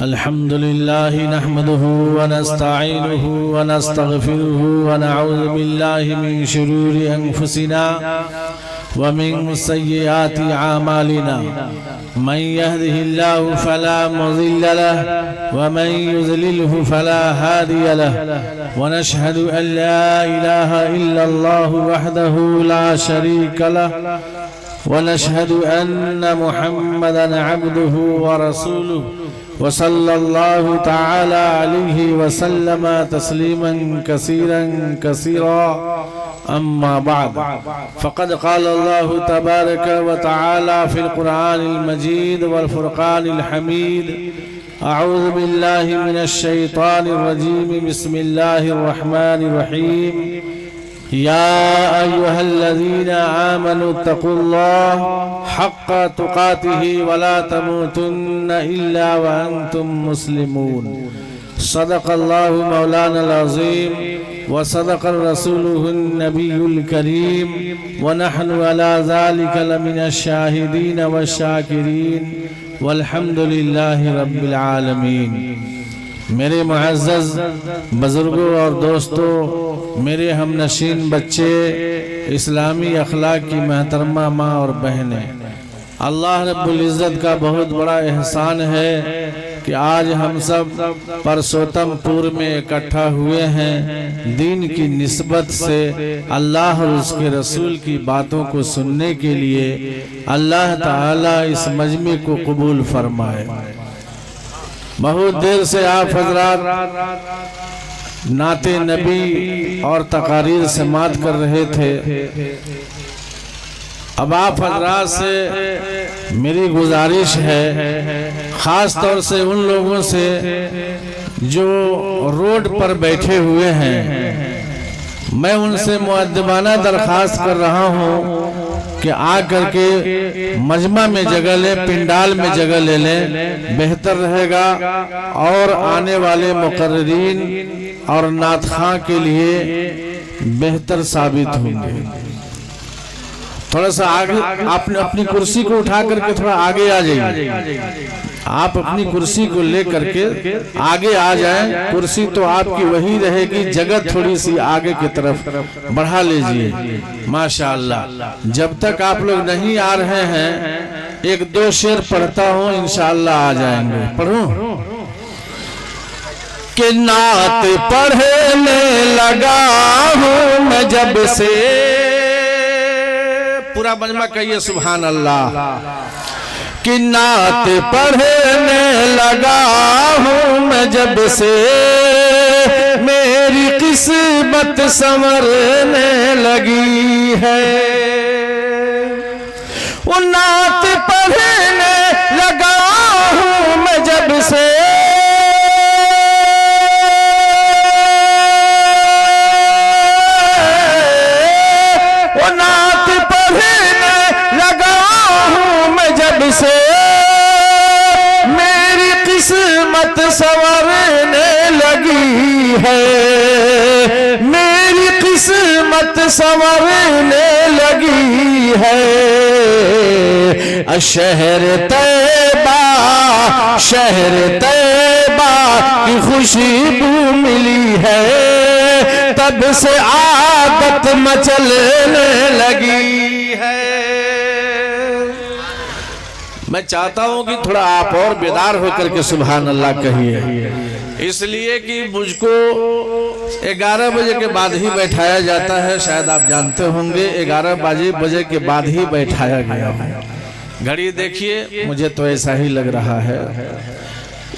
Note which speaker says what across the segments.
Speaker 1: अल्हम्दुलिल्लाह नहमदुहु व नस्तईनुहु व नस्तगफिरुहु व नऊज़ु बिल्लाहि मिन शुरूरि अनफुसिना व मिन सय्यिआति आमालिना मन यहदिहिल्लाहु फला मुज़िल्ल लहु व मन युज़लिलहु फला हादिय लहु व नशहदु अन ला इलाहा इल्लल्लाहु वहदहु ला शरीका लहु व नशहदु अन्न मुहम्मदन अब्दुहु व रसूलुहु वसल्लल्लाहु ताला अलैहि वसल्लम तस्लीमन कसीरन कसीरा अम्मा बाद फ़क़द क़ाल अल्लाहु तबारक व तआला फ़िल क़ुरआनिल मजीद वल फ़ुरक़ानिल हमीद अऊज़ु बिल्लाहि मिनश शैतानिर रजीम बिस्मिल्लाहिर रहमानिर रहीम या अय्युहल्लज़ीना आमनु तक़ुल्लाह हक़्क़ तुक़ातिही वला तमूतुन्ना इल्ला व अंतुम मुस्लिमून। सदक़ल्लाहु मौलानल अज़ीम व सदक़र रसूलुहुन नबियुल करीम व नहनु अला ज़ालिका लमिनश शाहिदीन व शाकिरीन वल्हम्दुलिल्लाहि रब्बिल आलमीन। मेरे मुअज़्ज़ज़ बुज़ुर्गों और दोस्तों, मेरे हमनशीन बच्चे, इस्लामी अखलाक की महतरमा माँ और बहनें, अल्लाह रब्बुल इज़्ज़त का बहुत बड़ा एहसान है कि आज हम सब परसोत्तमपुर में इकट्ठा हुए हैं दीन की निस्बत से अल्लाह और उसके रसूल की बातों को सुनने के लिए। अल्लाह ताला इस मजमे को कबूल फरमाए। बहुत देर से आप हजरात नाते नबी और तकारीर समात कर रहे थे। अब आप हजरात से मेरी गुजारिश है, ख़ास तौर से उन लोगों से जो रोड पर बैठे हुए हैं, मैं उनसे मुअद्दबाना दरख्वास्त कर रहा हूँ कि आकर के मजमा में जगह लें, पिंडाल में जगह ले लें, बेहतर रहेगा और आने वाले मुकर्रिरीन और नात खां के लिए बेहतर साबित होंगे। थोड़ा सा आगे आपने अपनी कुर्सी को उठा करके थोड़ा आगे आ जाइए। आप अपनी कुर्सी को लेकर के आगे आ जाएं। कुर्सी तो आपकी वही रहेगी, जगह थोड़ी सी आगे की तरफ बढ़ा लीजिए। माशाअल्लाह। जब तक आप लोग नहीं आ रहे हैं, एक दो शेर पढ़ता हूँ, इंशाअल्लाह आ जाएंगे। पढ़ूं? कि नात पढ़ने लगा हूँ मैं जब से, पूरा मजमा कहिए सुभान अल्लाह। कि नात पढ़ने लगा हूँ मैं जब से, मेरी किस्मत संवरने लगी है। वो नात पढ़ने लगा हूँ मैं जब से, से मेरी किस्मत संवरने लगी है, मेरी किस्मत संवरने लगी है। शहर तैबा, शहर तैबा की खुशबू मिली है, तब से आदत मचलने लगी है। मैं चाहता हूं कि थोड़ा आप और बेदार होकर के सुभान अल्लाह कहिए, इसलिए कि मुझको 11 बजे के बाद ही बैठाया जाता है। शायद आप जानते होंगे 11 बजे के बाद ही बैठाया गया है। घड़ी देखिए, मुझे तो ऐसा ही लग रहा है।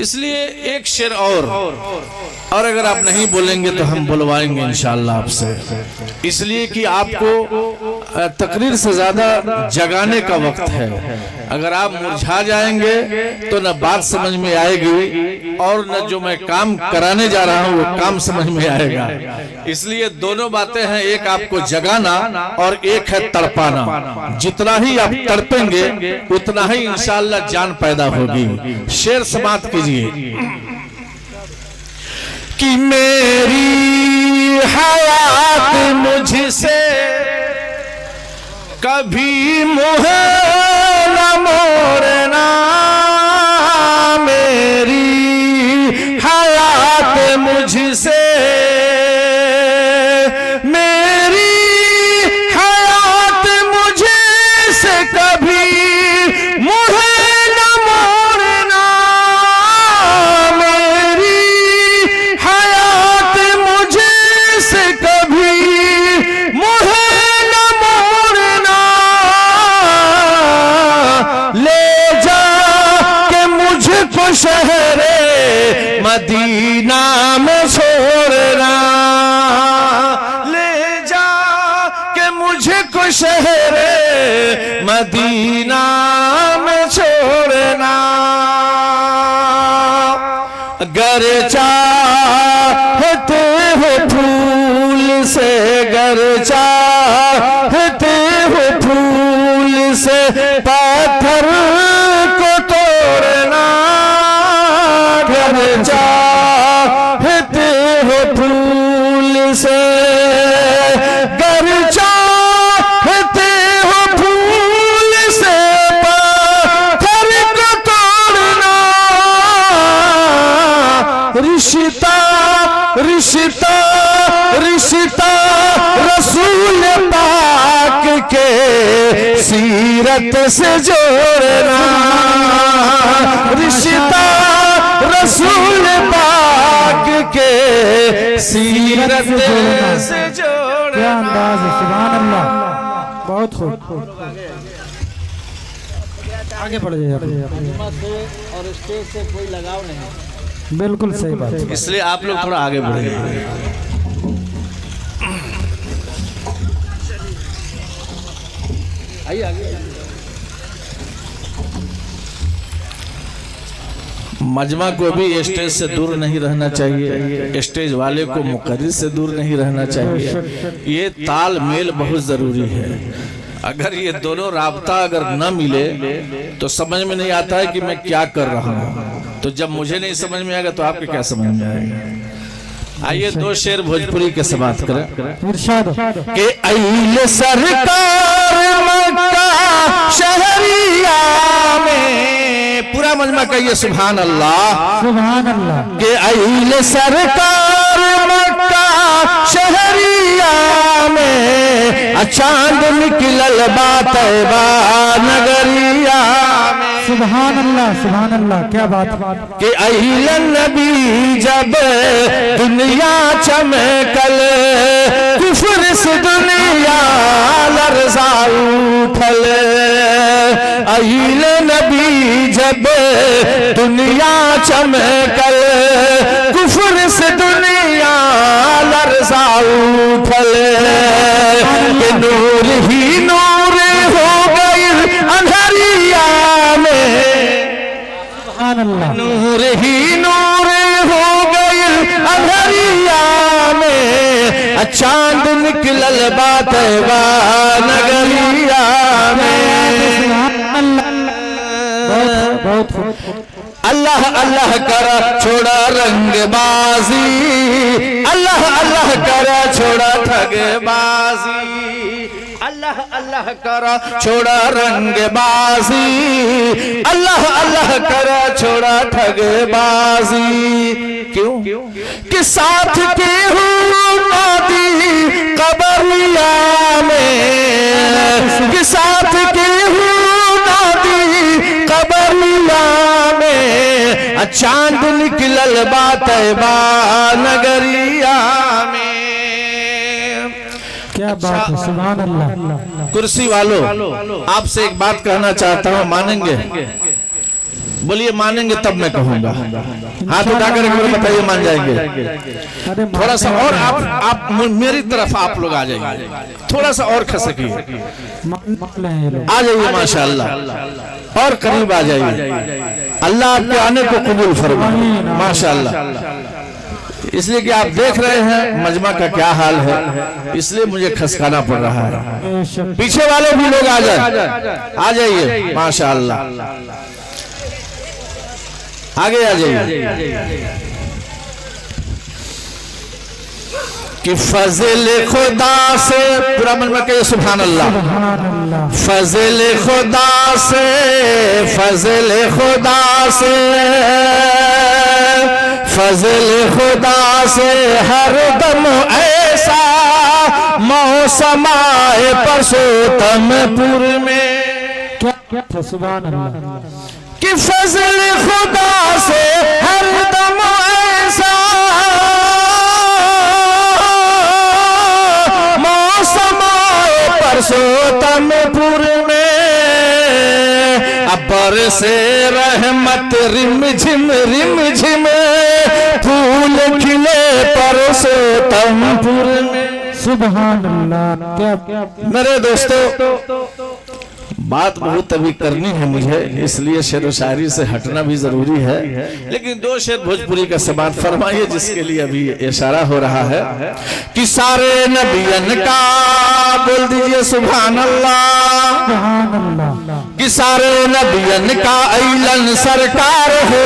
Speaker 1: इसलिए एक शेर और अगर आप नहीं बोलेंगे तो हम बुलवाएंगे इंशाअल्लाह आपसे, इसलिए कि आपको तकरीर से ज्यादा जगाने का वक्त है। अगर आप मुरझा जाएंगे तो न बात समझ में आएगी और न जो मैं काम कराने जा रहा हूँ वो काम समझ में आएगा। इसलिए दोनों बातें हैं, एक आपको जगाना और एक है तड़पाना। जितना ही आप तड़पेंगे उतना ही इंशाअल्लाह जान पैदा होगी। शेर समाप्त कीजिए कि मेरी हयात मुझसे कभी मुँह न मोड़ना, मेरी हयात मुझसे, मेरी हयात मुझसे कभी मुँह न मोड़ना, मेरी हयात मुझसे कभी मुँह न मोड़ना, ले जा के मुझको शहरे मदीना में छोड़ना, ले जा के मुझको शहरे मदीना में छोड़ना। गर चाहते हो फूल से, गर चाहते हो फूल से पत्थर को तोड़ना, गर चाहते हो फूल से, गर चाहते हो फूल से पत्थर को तोड़ना। रिश्ता रिश्ता रिश्ता रसूल पाक के सीरत से जोड़ना, रिश्ता रसूल पाक के सीरत से जोड़ना।
Speaker 2: क्या अंदाज है, सुभान अल्लाह, बहुत खूब। आगे बढ़ जाइए।
Speaker 3: और स्टेज से कोई लगाव नहीं,
Speaker 2: बिल्कुल सही बात है।
Speaker 1: इसलिए आप लोग थोड़ा आगे बढ़िए।
Speaker 3: आइए आगे।
Speaker 1: मजमा को भी स्टेज से दूर नहीं रहना चाहिए, स्टेज वाले को मुकर्रिर से दूर नहीं रहना चाहिए। ये तालमेल बहुत जरूरी है। अगर ये दोनों राब्ता अगर न मिले तो समझ में नहीं आता है कि मैं क्या कर रहा हूँ। तो जब मुझे नहीं समझ में आएगा तो आपके क्या समझ में आएगा। आइए दो शेर भोजपुरी के समाप्त करें।
Speaker 2: इरशाद
Speaker 1: के अइले सरकार मक्का शहरिया में, पूरा मजमा कहिए सुभान अल्लाह,
Speaker 2: सुभान अल्लाह।
Speaker 1: के अइले सरकार मक्का शहरिया में, चांद निकलल बा तैबा नगरिया में।
Speaker 2: सुभान अल्लाह, सुभान अल्लाह, क्या बात।
Speaker 1: कि अहिल नबी जब दुनिया चमकल, कुफर से दुनिया लरज़ा उठल। अहिल नबी जब दुनिया चमकल, कुफर से दुनिया लरज़ा उठल। कि नूर ही नूर हो गई अंधरिया में,
Speaker 2: सुभान अल्लाह।
Speaker 1: नूर ही नूर हो गई अंधरिया में, चांद निकलल बा तैबा नगरिया में।
Speaker 2: बहुत
Speaker 1: अल्लाह अल्लाह करा छोड़ा रंगबाजी, अल्लाह अल्लाह करा छोड़ा ठगबाजी, अल्लाह अल्लाह करा छोड़ा रंगबाजी, अल्लाह अल्लाह करा छोड़ा ठगबाजी। क्यों कि साथ के हूँ नादी कबरिया में, कि साथ के हूँ नादी कबरिया में, चांद निकलल बा तैबा नगरिया में।
Speaker 2: क्या बात है, सुभान अल्लाह।
Speaker 1: कुर्सी वालों, आपसे एक बात कहना चाहता हूँ, मानेंगे? बोलिए मानेंगे तब मैं कहूंगा। हाथ उठाकर एक बार बताइए मान जाएंगे। थोड़ा सा और आप मेरी तरफ आप लोग आ जाइए, थोड़ा सा और खसकिए, आ जाइए माशाअल्लाह, और करीब आ जाइए। अल्लाह आपके आने को कबूल फरमाए माशाअल्लाह। इसलिए कि आप देख रहे हैं मजमा का क्या हाल है, इसलिए मुझे खसकाना पड़ रहा है। पीछे वाले भी लोग आ जाइए माशाअल्लाह, आगे आ जाइए। कि फजल खुदा से पूरा मन में कहिए सुभान अल्लाह। फजल खुदा से, फजल खुदा से, फजल खुदा से हर दम ऐसा मौसम आए परसोतमपुर में।
Speaker 2: क्या सुभान अल्लाह।
Speaker 1: कि फजल खुदा से हर दम ऐसा मौसम आए परसोतमपुर में। अबर से रहमत रिम झिम फूल खिले परसोतमपुर में।
Speaker 2: सुभान अल्लाह। क्या
Speaker 1: मेरे दोस्तों, बात बहुत अभी करनी है मुझे, इसलिए शेर व शायरी से हटना भी जरूरी है, लेकिन दो शेर भोजपुरी का समाप्त फरमाइए जिसके लिए अभी इशारा हो रहा है। कि सारे नबियन का बोल दीजिए सुभान अल्लाह। कि सारे नबियन का ऐलन सरकार हो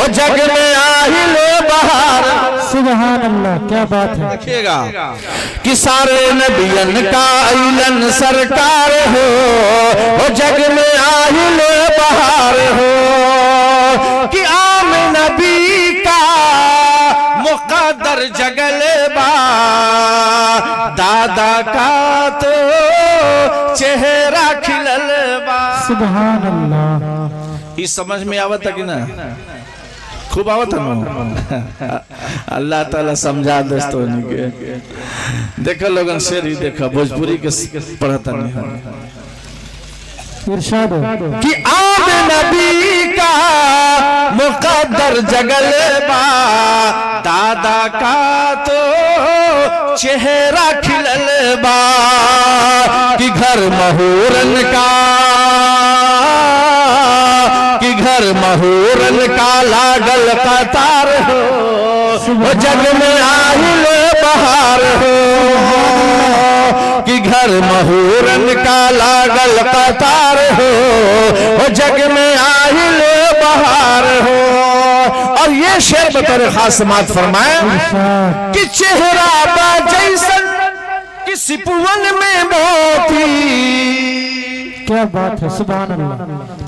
Speaker 1: जग में आहिल बहार।
Speaker 2: सुभान अल्लाह, क्या बात है।
Speaker 1: देखिएगा कि सारे नबियन का ऐलन सरकार हो जग में आहिल बहार हो। कि आम नबी का मुक़द्दर जगल बा, दादा का तो चेहरा खिलल बा।
Speaker 2: सुभान अल्लाह।
Speaker 1: इस समझ में आवत कि ना? खूब आवत है। अल्लाह ताला समझा दोस्तों के। देखो लोगन शेर ही देखो भोजपुरी के पढ़ता नहीं।
Speaker 2: इरशाद
Speaker 1: कि आम नबी का मुक़द्दर जगल बा, दादा का तो चेहरा खिलल बा। कि घर महूरन का, कि घर महूरन का लागल कतार हो जग में आहिल बहार हो। कि घर महूरन का लागल कतार हो जग में आहिल बहार हो। और ये शेर बतौर खास समात फरमाए कि चेहरा बा जैसन किसी पुवन में मोती।
Speaker 2: क्या बात है। सुभान अल्लाह।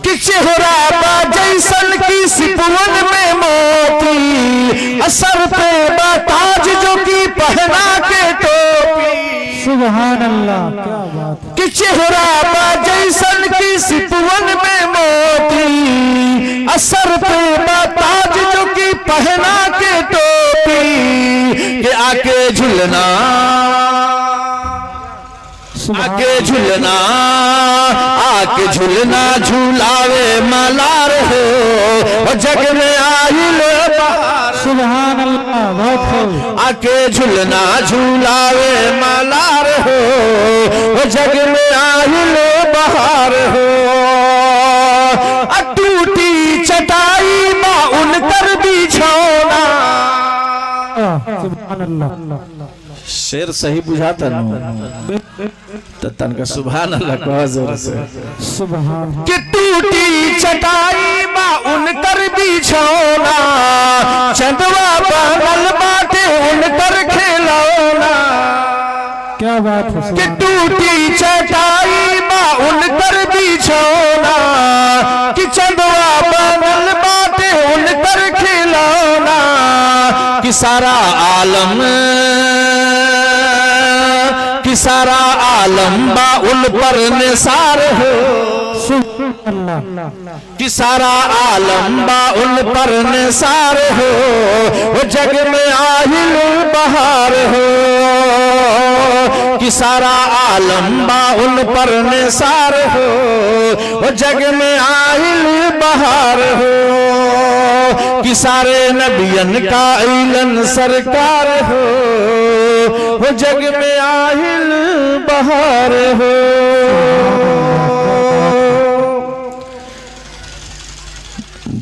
Speaker 1: कि चेहरा बा जैसन किसी पुवन में मोती, असर पे बाताज जो की पहना के टोपी।
Speaker 2: सुभान अल्लाह, क्या बात है।
Speaker 1: कि चेहरा बा जैसन किसी पुवन में मोती, असर पे बाताज जो की पहना के टोपी। कि आके झुलना, आके झुलना, आके झुलना झूलावे मलार हो जग में आहिल बहार।
Speaker 2: सुभान अल्लाह, बहुत खूब।
Speaker 1: आके झुलना झूलावे मलार हो जग में आहिल बहार हो। टूटी चटाई बा उनकर बिछौना।
Speaker 2: सुभान अल्लाह।
Speaker 1: शेर सही बुझाता ना तो तनका सुभान अल्लाह कहा जोर से।
Speaker 2: सुभान।
Speaker 1: कि टूटी चटाई बा उनकर बिछौना, चंदवा बनल बाटे उनकर खिलौना।
Speaker 2: क्या बात है।
Speaker 1: कि टूटी चटाई बा उनकर बिछौना, कि चंदवा बनल बाटे उनकर खिलौना। कि सारा आलम, कि सारा आलम बा उन पर निसार हो। कि सारा आलम बा उन पर निसार हो जग में आहिल बहार हो। कि सारा आलम बा उन पर निसार हो, वो जग में आइल बहार हो, कि सारे नबियन का इलन सरकार हो, वो जग में आइल बहार हो।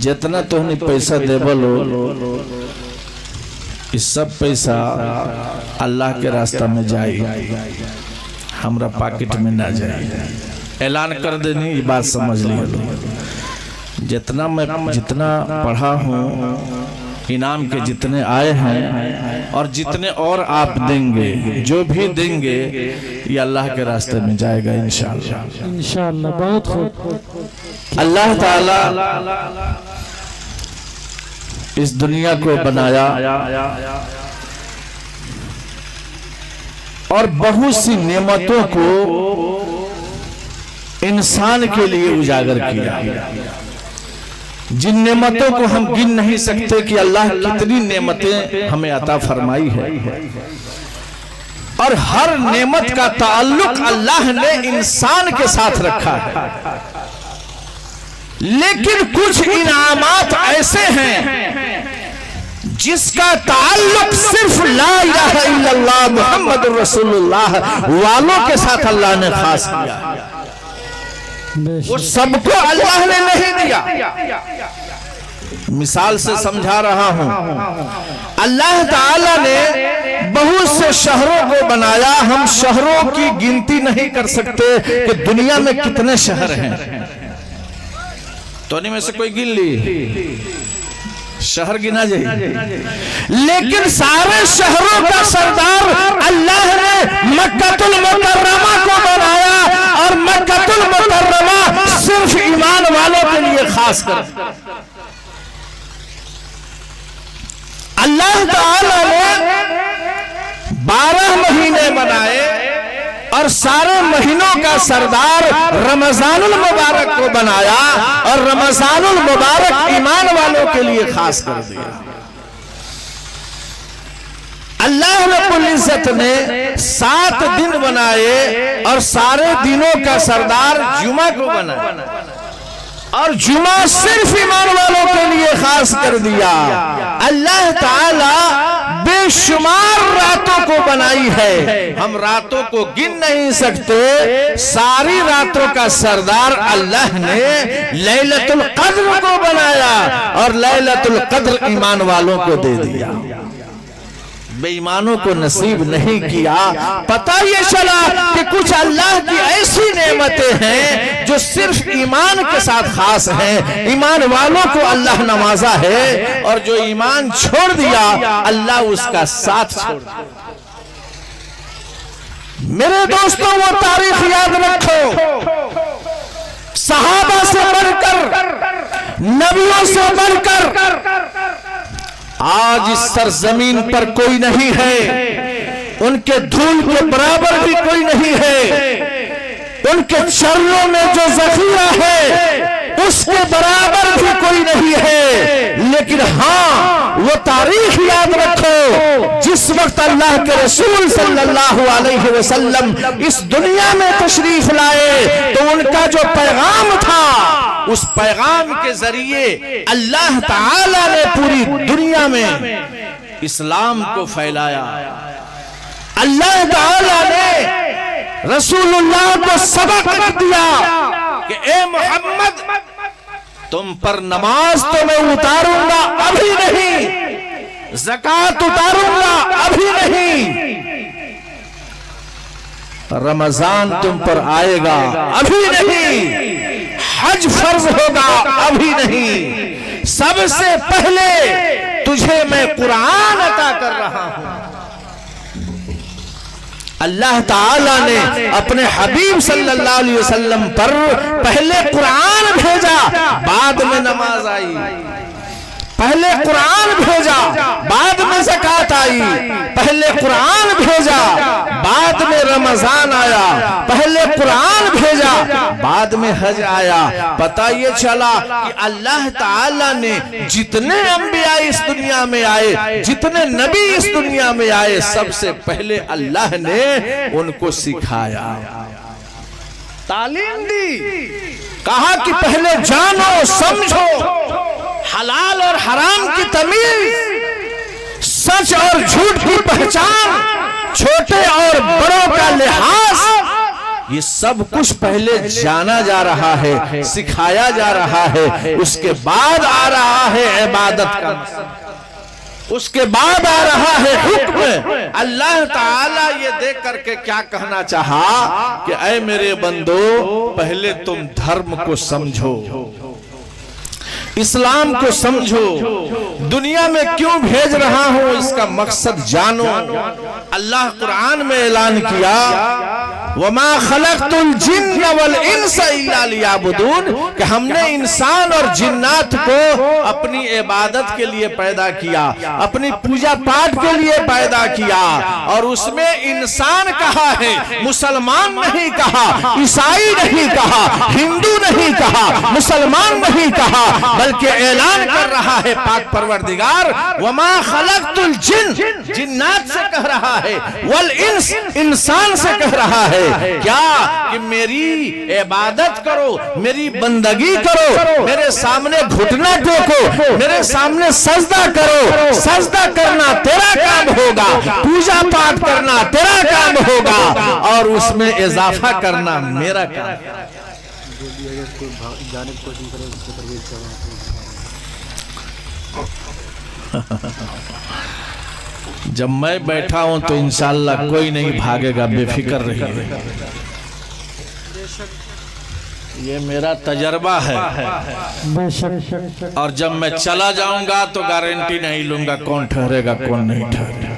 Speaker 1: जितना तुहने पैसा देवलो इस सब पैसा अल्लाह के रास्ता में जाए, हमरा पॉकेट में ना जाए। ऐलान कर देनी, ये बात समझ लिया। जितना मैं जितना पढ़ा हूँ, इनाम के जितने आए हैं और जितने और आप देंगे, जो भी देंगे ये अल्लाह के रास्ते में जाएगा इंशाअल्लाह।
Speaker 2: इंशाअल्लाह। बहुत खूब।
Speaker 1: अल्लाह ताला इस दुनिया को बनाया और बहुत सी नेमतों को इंसान के लिए उजागर किया। जिन नेमतों को हम गिन नहीं सकते कि अल्लाह कितनी नेमतें हमें अता फरमाई है, और हर नेमत का ताल्लुक अल्लाह ने इंसान के साथ रखा है। लेकिन कुछ इनामात ऐसे हैं जिसका ताल्लुक सिर्फ ला इलाहा इल्लल्लाह मुहम्मद रसूलुल्लाह वालों के साथ अल्लाह ने खास किया। वो सबको अल्लाह ने नहीं दिया। मिसाल से समझा रहा हूं, अल्लाह ताला ने बहुत से शहरों को बनाया। हम शहरों की गिनती नहीं कर सकते कि दुनिया में कितने शहर हैं। तो नहीं में से कोई गिन ली शहर गिना जाए, लेकिन सारे शहरों का सरदार अल्लाह ने मक्कातुल मुकर्रमा को बनाया, और मक्कातुल मुकर्रमा सिर्फ ईमान वालों के लिए खास कर अल्लाह ताला ने 12 महीने बनाए, और सारे महीनों का सरदार रमजानुल मुबारक को बनाया, और रमजानुल मुबारक ईमान वालों के लिए खास कर दिया। अल्लाह रब्बुल इज्जत ने 7 दिन बनाए, और सारे दिनों का सरदार जुमा को बनाया, और जुमा सिर्फ ईमान वालों के लिए खास कर दिया। अल्लाह ताला बेशुमार रातों को बनाई है, हम रातों को गिन नहीं सकते। सारी रातों का सरदार अल्लाह ने लैलतुल कद्र को बनाया, और लैलतुल कद्र ईमान वालों को दे दिया, बेईमानों को नसीब नहीं किया। पता ये चला कि कुछ अल्लाह की ऐसी नेमतें हैं जो सिर्फ ईमान के साथ खास हैं। ईमान वालों को अल्लाह नवाजा है, और जो ईमान छोड़ दिया अल्लाह उसका साथ छोड़ दिया। मेरे दोस्तों, वो तारीख याद रखो, सहाबा से बढ़कर, नबियों से बढ़कर आज इस सरजमीन पर कोई नहीं है, उनके धूल के बराबर भी कोई नहीं है। उनके चरणों में जो जखीरा है उसके बराबर भी कोई नहीं है। लेकिन हाँ, वो तारीख याद रखो, जिस वक्त अल्लाह के रसूल सल्लल्लाहु अलैहि वसल्लम इस दुनिया में तशरीफ लाए, तो उनका जो पैगाम था, उस पैगाम के जरिए अल्लाह ताला ने पूरी दुनिया में इस्लाम को फैलाया। अल्लाह ताला ने रसूलुल्लाह को सबक दिया कि ए मोहम्मद, तुम पर नमाज तो मैं उतारूंगा अभी नहीं, ज़कात उतारूंगा अभी नहीं, रमजान तुम पर आएगा अभी नहीं, हज फर्ज होगा अभी नहीं, सबसे पहले तुझे मैं कुरान अता कर रहा हूं। अल्लाह ताला ने अपने हबीब सल्लल्लाहु अलैहि वसल्लम पर पहले कुरान भेजा, बाद में नमाज आई। पहले कुरान भेजा, बाद में ज़कात आई। पहले कुरान भेजा, बाद बाद में रमजान आया, पहले कुरान भेजा, बाद में हज आया। पता ये चला कि अल्लाह ताला ने जितने अंबिया इस दुनिया में आए, जितने नबी इस दुनिया में आए, सबसे पहले अल्लाह ने उनको सिखाया, तालीम दी। कहा कि पहले जानो समझो, हलाल और हराम की तमीज, सच और झूठ की पहचान, छोटे और बड़ों का लिहाज, ये सब कुछ पहले जाना जा रहा है, सिखाया जा रहा है। उसके बाद आ रहा है इबादत का, उसके बाद आ रहा है हुक्म। अल्लाह ताला ये देख करके क्या कहना चाहा कि ऐ मेरे बंदो, पहले तुम धर्म को समझो, इस्लाम को समझो, दुनिया में क्यों भेज रहा हूं इसका मकसद जानो। अल्लाह कुरान में ऐलान किया, वमा खलक़तुल जिन्न वल इंसा इल्ला लियाबुदून, कि हमने इंसान और जिन्नात को अपनी इबादत के लिए पैदा किया, अपनी पूजा पाठ के लिए पैदा किया। और उसमें इंसान कहा है, मुसलमान नहीं कहा, ईसाई नहीं कहा, हिंदू नहीं कहा, मुसलमान नहीं कहा, बल्कि ऐलान कर रहा है पाक परवरदिगार, वमा खलक़तुल जिन्न, जिन्नात से कह रहा है, वल इंस, इंसान से कह रहा है। क्या कि मेरी इबादत करो, मेरी बंदगी करो, मेरे सामने घुटना टेको, मेरे सामने सजदा करो। सजदा करना तेरा काम होगा, पूजा पाठ करना तेरा काम होगा, और उसमें इजाफा करना मेरा काम। जब मैं बैठा हूं तो इंशाअल्लाह कोई नहीं भागेगा, बेफिक्र रहिए। ये मेरा तजर्बा है, और जब मैं चला जाऊंगा तो गारंटी नहीं लूंगा कौन ठहरेगा कौन नहीं ठहरेगा।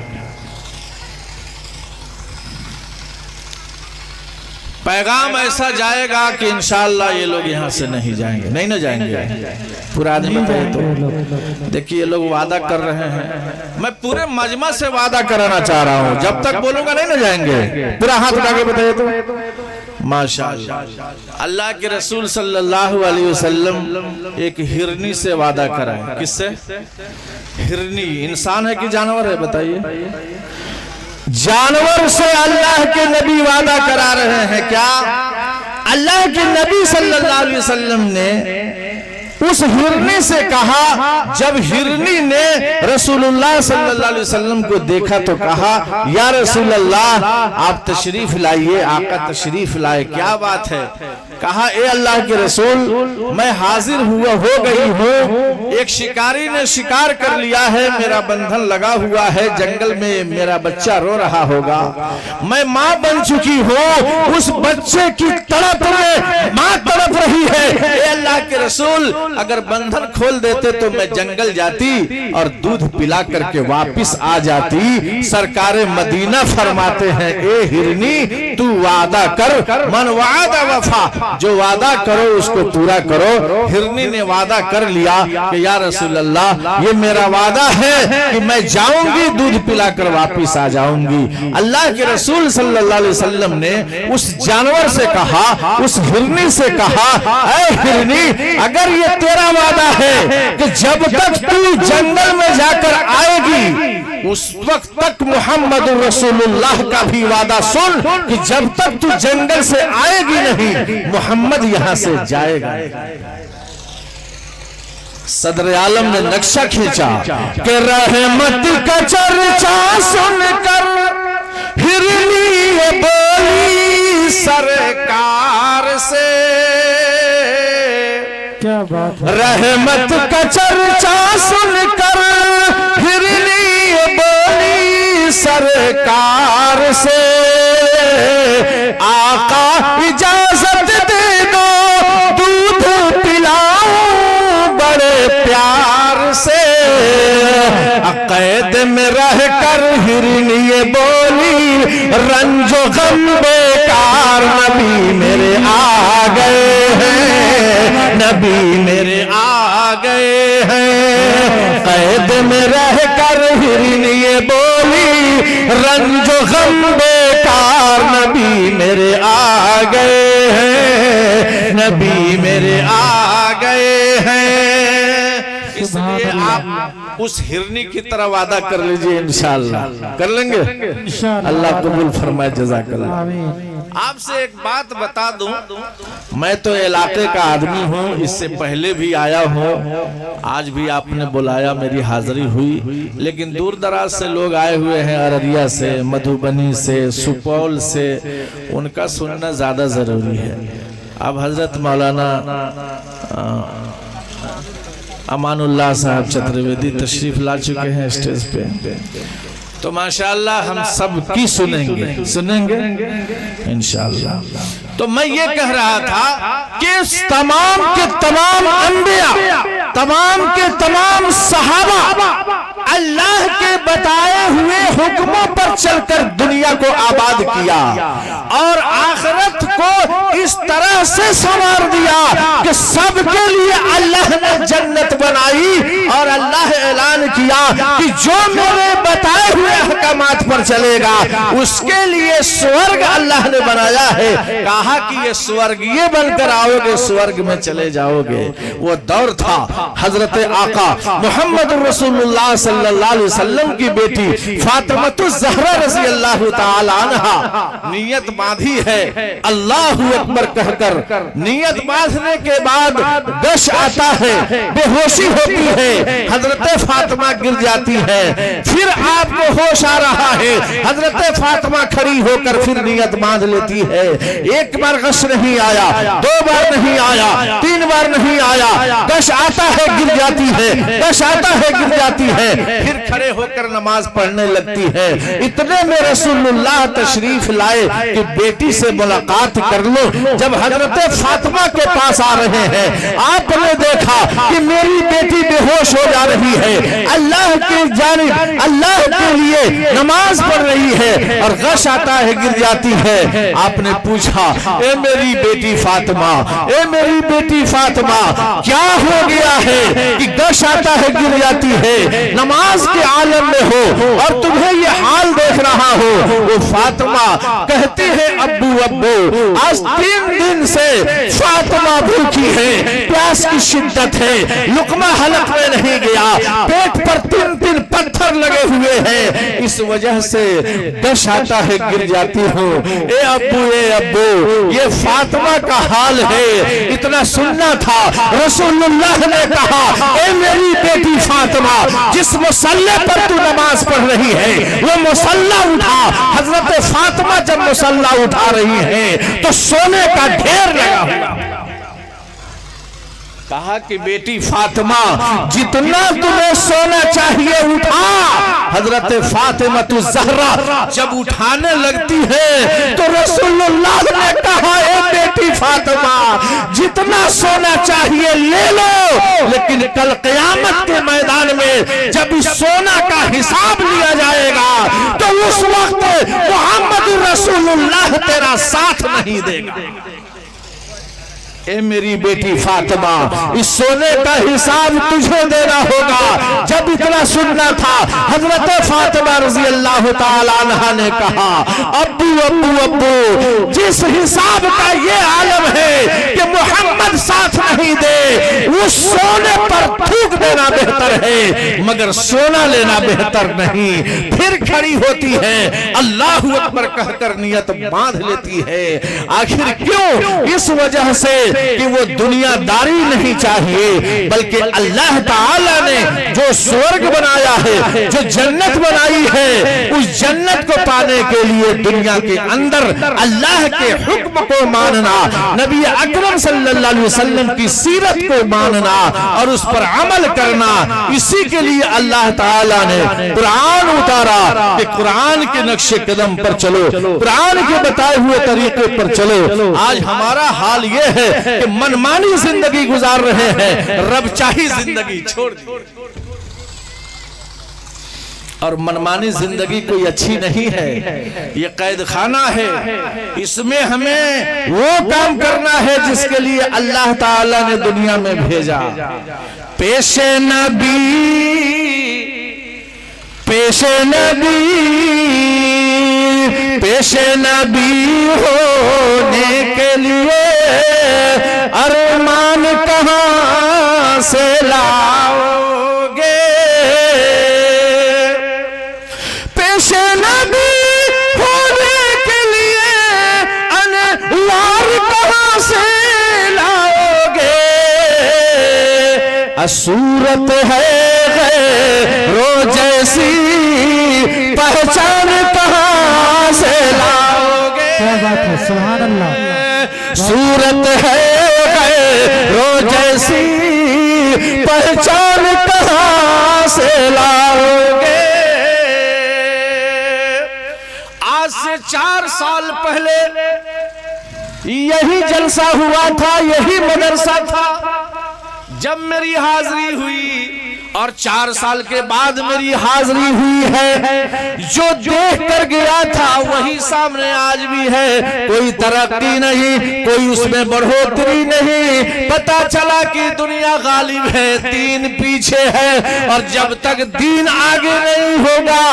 Speaker 1: पैगाम ऐसा जाएगा कि इंशाअल्लाह ये लोग यहाँ से नहीं जाएंगे, नहीं ना जाएंगे। पूरा आदमी तो देखिए ये लोग वादा कर रहे हैं, मैं पूरे मजमा से वादा कराना चाह रहा हूँ, जब तक बोलूंगा नहीं ना जाएंगे। पूरा हाथ उठा के बताइए तो। माशाअल्लाह, अल्लाह के रसूल सल्लल्लाहु अलैहि वसल्लम एक हिरनी से वादा कराए। किससे? हिरनी इंसान है कि जानवर है बताइए? जानवर से अल्लाह के नबी वादा करा रहे हैं। क्या? अल्लाह के नबी सल्लल्लाहु अलैहि वसल्लम ने उस हिरनी से कहा, जब हिरनी ने रसूलुल्लाह सल्लल्लाहु अलैहि वसल्लम को देखा तो कहा, या रसूलल्लाह आप तशरीफ लाइए, आका तशरीफ लाए। क्या बात है? कहा, ए अल्लाह के रसूल, मैं हाजिर हो गई हूँ, एक शिकारी ने शिकार कर लिया है, मेरा बंधन लगा हुआ है, जंगल में मेरा बच्चा रो रहा होगा, मैं माँ बन चुकी हूँ, उस बच्चे की तड़प में माँ तड़प रही है। ए अल्लाह के रसूल, अगर बंधन खोल देते तो मैं जंगल जाती और दूध पिला करके वापिस आ जाती। सरकारे मदीना फरमाते हैं, ए हिरनी तू वादा कर, मन वादा वफा, जो वादा करो उसको पूरा करो। हिरनी ने वादा कर लिया कि या रसूल अल्लाह, ये मेरा वादा है कि मैं जाऊंगी, दूध पिलाकर वापिस आ जाऊंगी। अल्लाह के रसूल सल्लल्लाहु अलैहि वसल्लम ने उस जानवर से कहा, उस हिरनी से कहा, ऐ हिरनी, अगर ये तेरा वादा है कि जब तक तू जंगल में जाकर आएगी उस वक्त तक मोहम्मद रसूलुल्लाह का भी वादा सुन कि जब तक तू जंगल से आएगी नहीं, मोहम्मद यहां से जाएगा। सदर आलम ने नक्शा खींचा कि रहमत का चर्चा सुनकर हिरनी बोली सरकार से,
Speaker 2: क्या बात है?
Speaker 1: रहमत का चर्चा सुनकर हिरनी बोली सरकार से, आका इजाजत दे दो दूध पिलाऊं बड़े प्यार से। कैद में रहकर हिरनी बोली, रंजो गम बेकार, नबी मेरे आ गए हैं, नबी मेरे आ गए हैं। कैद में रहकर हिरनी बोली, रंजो गम बेकार, नबी मेरे आ गए हैं। इसलिए आप उस हिरनी की तरह वादा कर लीजिए, इंशाअल्लाह कर लेंगे। अल्लाह कबूल फरमाए, जज़ाकल्लाह।
Speaker 2: आमीन।
Speaker 1: आपसे एक बात बता दूं, मैं तो इलाके का आदमी हूं, इससे पहले भी आया हूं, आज भी आपने बुलाया, मेरी हाजिरी हुई, लेकिन दूर दराज से लोग आए हुए हैं, अररिया से, मधुबनी से, सुपौल से, उनका सुनना ज्यादा जरूरी है। अब हजरत मौलाना अमानुल्लाह साहब चतुर्वेदी तशरीफ ला चुके हैं स्टेज पे, तो माशाअल्लाह हम सब की सुनेंगे इंशाअल्लाह। तो मैं ये कह रहा था कि तमाम के तमाम अंबिया, तमाम के तमाम सहाबा अल्लाह के बताए हुए हुक्मों पर चलकर दुनिया को आबाद किया और आखिरत को इस तरह से संवार दिया कि सबके लिए अल्लाह ने जन्नत बनाई और अल्लाह ऐलान किया कि जो मेरे बताए हुए अहकामात पर चलेगा उसके लिए स्वर्ग अल्लाह ने बनाया है। कहा कि ये स्वर्गीय बनकर आओगे, स्वर्ग में चले जाओगे। वो दौर था हजरत आका मोहम्मद रसूलुल्लाह सल्लल्लाहु अलैहि वसल्लम की बेटी फातिमा ज़हरा रज़ी अल्लाह ताला अन्हा नियत बांधी है अल्लाहू अकबर कहकर। नियत बांधने के बाद गश आता है, बेहोशी होती है, हजरत फातिमा गिर जाती है, फिर आपको होश आ रहा है, हजरत फातिमा खड़ी होकर फिर नियत बांध लेती है। एक बार गश नहीं आया, दो बार नहीं आया, तीन बार नहीं आया, गश आता है गिर जाती है, गश आता है गिर जाती है, फिर खड़े होकर नमाज पढ़ने लगती है। इतने में रसूलुल्लाह तशरीफ लाए कि बेटी से मुलाकात कर लो। जब हजरत फातिमा के पास आ रहे हैं, आपने देखा कि मेरी बेटी बेहोश हो जा रही है, अल्लाह की जानिब अल्लाह के लिए नमाज पढ़ रही है और गश आता है गिर जाती है। आपने पूछा, ए मेरी बेटी फातिमा, ए मेरी बेटी फातिमा, क्या हो गया है कि गश आता है गिर जाती है, नमाज के आलम में हो और तुम्हें ये हाल देख रहा हो। वो फातिमा कहती है, अब्बू अब्बू आज 3 दिन से फातिमा भूखी है, प्यास की शिद्दत है, लुकमा हलक में नहीं गया, पेट पर 3 पत्थर लगे हुए हैं, इस वजह से गश आता है गिर जाती हूँ। ए अब्बू ये फातिमा का हाल है। इतना सुनना था, रसूलुल्लाह ने कहा, ए मेरी बेटी फातिमा, जिस मुसल्ले पर तू नमाज पढ़ रही है वो मुसल्ला उठा। हजरत फातिमा जब मुसल्ला उठा रही है तो सोने का ढेर लगा हुआ। कहा कि बेटी फातिमा, जितना तुम्हें सोना चाहिए उठा। हजरत फातिमा ज़हरा जब उठाने लगती है तो रसूलुल्लाह ने कहा, ए बेटी फातिमा, जितना सोना चाहिए ले लो, लेकिन कल क़यामत के मैदान में जब इस सोना का हिसाब लिया जाएगा तो उस वक्त मोहम्मद रसूलुल्लाह तेरा साथ नहीं देगा। ए मेरी बेटी फातिमा, इस सोने का हिसाब तुझे देना होगा। जब इतना सुनना था, हजरत फातिमा रज़ी अल्लाह ताला अन्हा ने कहा, अब्बू अब्बू अब्बू, जिस हिसाब का ये आलम है कि मोहम्मद साथ नहीं दे, उस सोने पर थूक देना बेहतर है, मगर सोना लेना बेहतर नहीं। फिर खड़ी होती है, अल्लाहू अकबर कहकर नियत बांध लेती है। आखिर क्यों? इस वजह से कि वो दुनियादारी नहीं चाहिए, बल्कि अल्लाह ताला ने जो स्वर्ग बनाया है, जो जन्नत बनाई है, उस जन्नत को पाने के लिए दुनिया के अंदर अल्लाह के हुक्म को मानना, नबी अकरम सल्लल्लाहु अलैहि वसल्लम की सीरत को मानना और उस पर अमल करना, इसी के लिए अल्लाह ताला ने कुरान उतारा कि कुरान के नक्शे कदम पर चलो, कुरान के बताए हुए तरीके पर चलो। आज हमारा हाल ये है कि मनमानी जिंदगी गुजार रहे हैं, रब चाही जिंदगी छोड़ दी। और मनमानी जिंदगी कोई अच्छी नहीं है, ये कैद खाना है। इसमें हमें वो काम करना है जिसके लिए अल्लाह ताला ने दुनिया में भेजा। पेशे नबी, पेशे नबी, पेशे नबी होने के लिए अरमान कहां से लाओगे, पेशे नबी होने के लिए अनवार कहां से लाओगे, सूरत है रो जैसी पहचान कहां से लाओगे।
Speaker 2: क्या बात है, सुभान अल्लाह।
Speaker 1: सूरत है रो जैसी पहचान कहां से लाओगे। आज से 4 साल पहले यही जलसा हुआ था, यही मदरसा था जब मेरी हाजिरी हुई, और 4 साल के बाद मेरी हाजिरी हुई है। जो देख कर गया था वही सामने आज भी है। कोई तरक्की नहीं, कोई उसमें बढ़ोतरी नहीं। पता चला कि दुनिया गालिब है, दीन पीछे है। और जब तक दीन आगे नहीं होगा,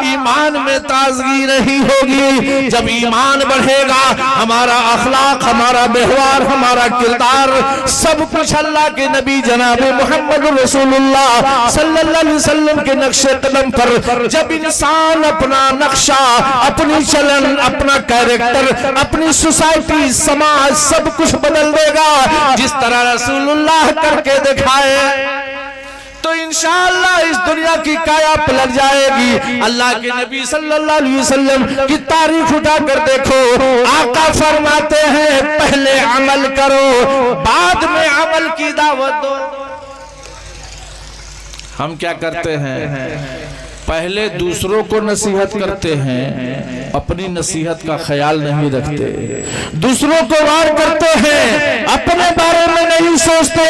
Speaker 1: ईमान में ताजगी नहीं होगी। जब ईमान बढ़ेगा, हमारा अखलाक, हमारा व्यवहार, हमारा किरदार, सब कुछ अल्लाह के नबी जनाब मोहम्मद रसूलुल्लाह सल्लल्लाहु अलैहि वसल्लम के नक्शे कदम पर जब इंसान अपना नक्शा, अपनी चलन, अपना कैरेक्टर, अपनी सोसाइटी, समाज, सब कुछ बदल देगा जिस तरह रसूलुल्लाह करके दिखाए, तो इंशाअल्लाह इस दुनिया की काया पलट जाएगी। अल्लाह के नबी सल्लल्लाहु अलैहि वसल्लम की तारीफ उठा कर देखो। आका फरमाते हैं पहले अमल करो, बाद में अमल की दावत दो। हम क्या करते हैं? पहले दूसरों को नसीहत करते हैं, अपनी नसीहत का ख्याल नहीं रखते। दूसरों को वार करते हैं, अपने बारे में नहीं सोचते।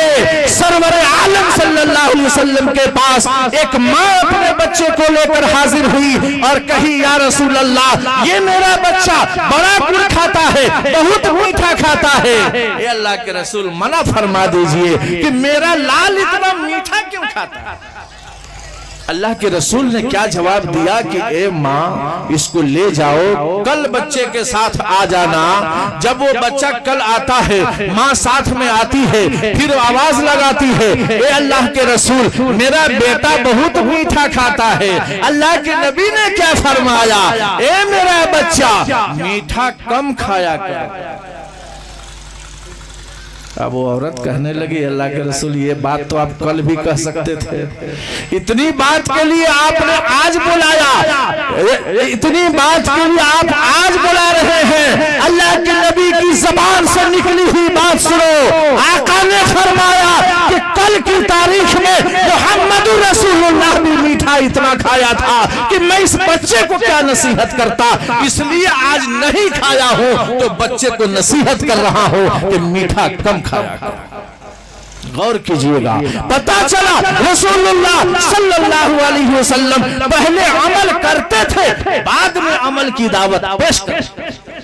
Speaker 1: सरवर आलम सल्लल्लाहु अलैहि वसल्लम के पास एक माँ अपने बच्चे को लेकर हाजिर हुई और कही, या रसूल अल्लाह, ये मेरा बच्चा बड़ा गुड़ खाता है, बहुत मीठा खाता है। ये अल्लाह के रसूल मना फरमा दीजिए कि मेरा लाल इतना मीठा क्यों खाता है। अल्लाह के रसूल ने क्या जवाब दिया कि ए माँ, इसको ले जाओ, कल बच्चे के साथ आ जाना। जब वो बच्चा कल आता है, माँ साथ में आती है, फिर आवाज लगाती है, ए अल्लाह के रसूल, मेरा बेटा बहुत मीठा खाता है। अल्लाह के नबी ने क्या फरमाया, ए मेरा बच्चा मीठा कम खाया कर। अब वो औरत कहने लगी, अल्लाह के रसूल, ये बात तो आप कल भी कह सकते थे, इतनी बात के लिए आपने आज बुलाया, इतनी बात के लिए आप आज बुला रहे हैं। अल्लाह के नबी की जबान से निकली हुई बात सुनो। आका ने फरमाया कि कल की तारीख में मोहम्मद रसूलुल्लाह भी मीठा इतना खाया था कि मैं इस बच्चे को क्या नसीहत करता, इसलिए आज नहीं खाया हूं तो बच्चे को नसीहत कर रहा हूं कि मीठा कम खाया। गौर कीजिएगा, पता चला रसूलुल्लाह सल्लल्लाहु अलैहि वसल्लम पहले अमल करते थे, बाद में अमल की दावत पेश करते।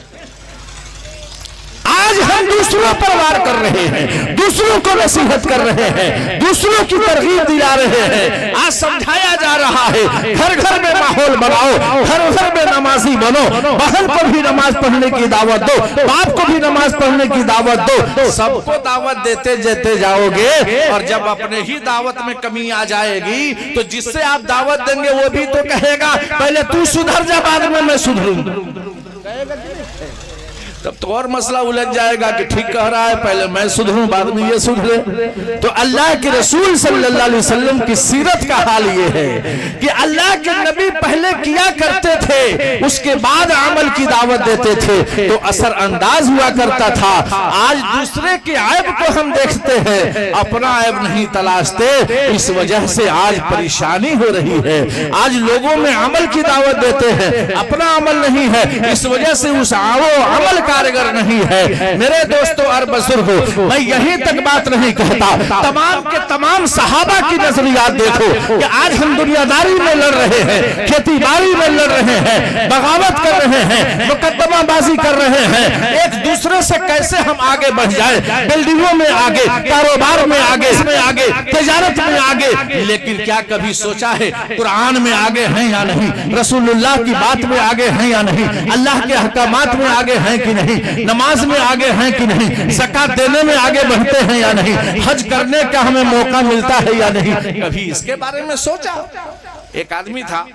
Speaker 1: आज हम दूसरों पर वार कर रहे हैं, दूसरों को नसीहत कर रहे हैं, दूसरों की तरगीब दिला रहे हैं। आज समझाया जा रहा है, घर घर में माहौल बनाओ, घर घर में नमाजी बनो, बहन को भी नमाज पढ़ने की दावत दो, बाप को भी नमाज पढ़ने की दावत दो। सबको दावत देते देते जाओगे और जब अपने ही दावत में कमी आ जाएगी तो जिससे आप दावत देंगे वो भी तो कहेगा पहले तू सुधर जा, बाद में मैं सुधरूंगा। तब तो और मसला उलझ जाएगा कि ठीक कह रहा है, पहले मैं सुधरूं बाद में ये सुधरे। तो अल्लाह के रसूल सल्लल्लाहु अलैहि वसल्लम की सीरत का हाल ये है कि अल्लाह के नबी पहले किया करते थे, उसके बाद अमल की दावत देते थे तो असर अंदाज हुआ करता था। आज दूसरे के ऐब को हम देखते हैं, अपना ऐब नहीं तलाशते, इस वजह से आज परेशानी हो रही है। आज लोगों में अमल की दावत देते हैं, अपना अमल नहीं है, इस वजह से उस अमल कारगर नहीं है। मेरे दोस्तों और बुजुर्गों, मैं यहीं तक बात नहीं कहता, तमाम के तमाम सहाबा की नजरियात देखो कि आज हम दुनियादारी में लड़ रहे हैं, एतबारी में लड़ रहे हैं, बगावत कर रहे हैं, मुकदमाबाजी कर रहे हैं, एक दूसरे से कैसे हम आगे बढ़ जाए, बिल्डिंगों में आगे, कारोबार में आगे, इसमें आगे, तिजारत में आगे। लेकिन क्या कभी सोचा है कुरान में आगे हैं या नहीं, रसूलुल्लाह की बात में आगे हैं या नहीं, अल्लाह के अहकामात में आगे हैं कि नहीं, नमाज में आगे हैं कि नहीं, ज़कात देने में आगे बढ़ते हैं या नहीं, हज करने का हमें मौका मिलता है या नहीं, कभी इसके बारे में सोचा? एक आदमी था,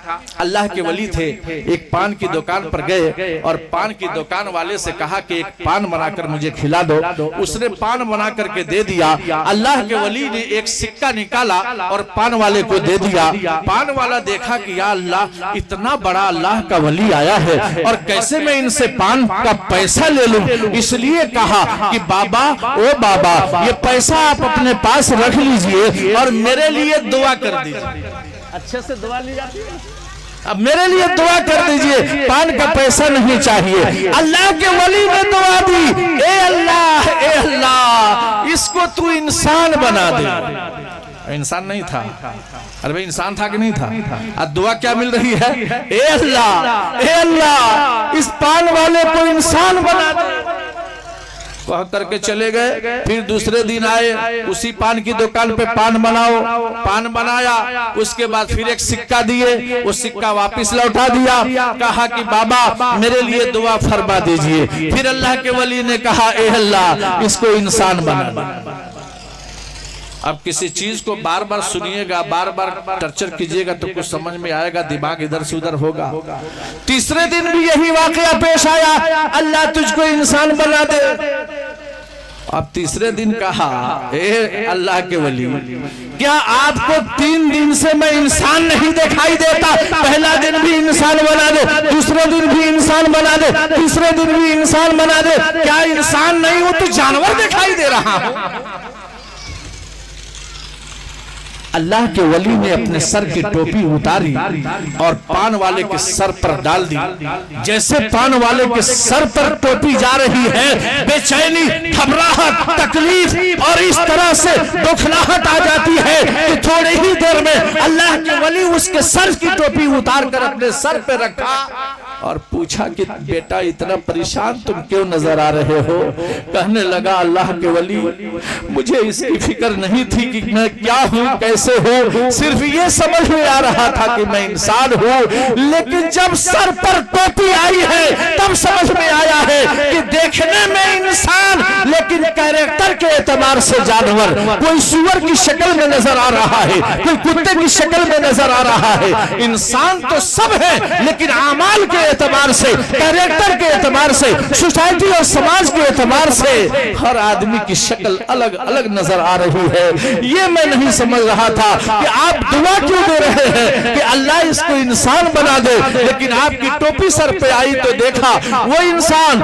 Speaker 1: अल्लाह के वली थे, एक पान की दुकान पर गए और पान की दुकान वाले से कहा कि एक पान बनाकर मुझे खिला दो। उसने पान बना करके दे दिया। अल्लाह के वली ने एक सिक्का निकाला और पान वाले को दे दिया। पान वाला देखा कि या अल्लाह, इतना बड़ा अल्लाह का वली आया है और कैसे मैं इनसे पान का पैसा ले लूं। इसलिए कहा कि बाबा, ओ बाबा, ये पैसा आप अपने पास रख लीजिए और मेरे लिए दुआ कर दीजिए।
Speaker 3: अच्छे से दुआ ली जाती है।
Speaker 1: अब मेरे लिए दुआ कर दीजिए, पान का पैसा नहीं चाहिए। अल्लाह के वली ने दुआ दी, ए अल्लाह, इसको तू इंसान बना दे। इंसान नहीं था, अरे भाई इंसान था कि नहीं था? अब दुआ क्या मिल रही है? ए अल्लाह, इस पान वाले को इंसान बना दे। कह करके चले गए। फिर दूसरे दिन आए, उसी पान की दुकान पे पान बनाओ, पान बनाया। उसके बाद फिर एक सिक्का दिए, वो सिक्का वापस लौटा दिया। कहा कि बाबा, मेरे लिए दुआ फरमा दीजिए। फिर अल्लाह के वली ने कहा, ए अल्लाह, इसको इंसान बना दे। अब किसी चीज को बार बार सुनिएगा, बार बार टर्चर कीजिएगा तो कुछ समझ में आएगा, दिमाग इधर से उधर होगा। तीसरे दिन भी यही वाकया पेश आया, अल्लाह तुझको इंसान बना दे। अब तीसरे दिन कहा, ए अल्लाह के वली, क्या आपको 3 दिन से मैं इंसान नहीं दिखाई देता? पहला दिन भी इंसान बना दे, दूसरे दिन भी इंसान बना दे, तीसरे दिन भी इंसान बना दे। क्या इंसान नहीं हो तो जानवर दिखाई दे रहा हूं? अल्लाह के वली ने अपने सर की टोपी उतारी और पान वाले के सर पर डाल दी। जैसे पान वाले के सर पर टोपी जा रही है, बेचैनी, घबराहट, तकलीफ और इस तरह से दुखलाहट आ जाती है कि थोड़ी ही देर में अल्लाह के वली उसके सर की टोपी उतार कर अपने सर पे रखा और पूछा कि बेटा, इतना परेशान तुम क्यों नजर आ रहे हो? कहने लगा, अल्लाह के वली, मुझे इसकी फिक्र नहीं थी कि मैं क्या हूँ, कैसे हूँ, सिर्फ ये समझ में आ रहा था कि मैं इंसान हूँ। लेकिन जब सर पर टोपी आई है तब समझ में आया है कि देखने में इंसान, लेकिन कैरेक्टर के एतबार से जानवर। कोई सुअर की शक्ल में नजर आ रहा है, कोई कुत्ते की शक्ल में नजर आ रहा है। इंसान तो सब है, लेकिन आमाल के एतबार से, कैरेक्टर के एतबार से, सोसाइटी और समाज के एतबार से हर आदमी की शक्ल अलग अलग नजर आ रही है। ये मैं नहीं समझ रहा था कि आप दुआ क्यों दे रहे हैं कि अल्लाह इसको इंसान बना दे, लेकिन आपकी टोपी सर पे आई तो देखा वो इंसान,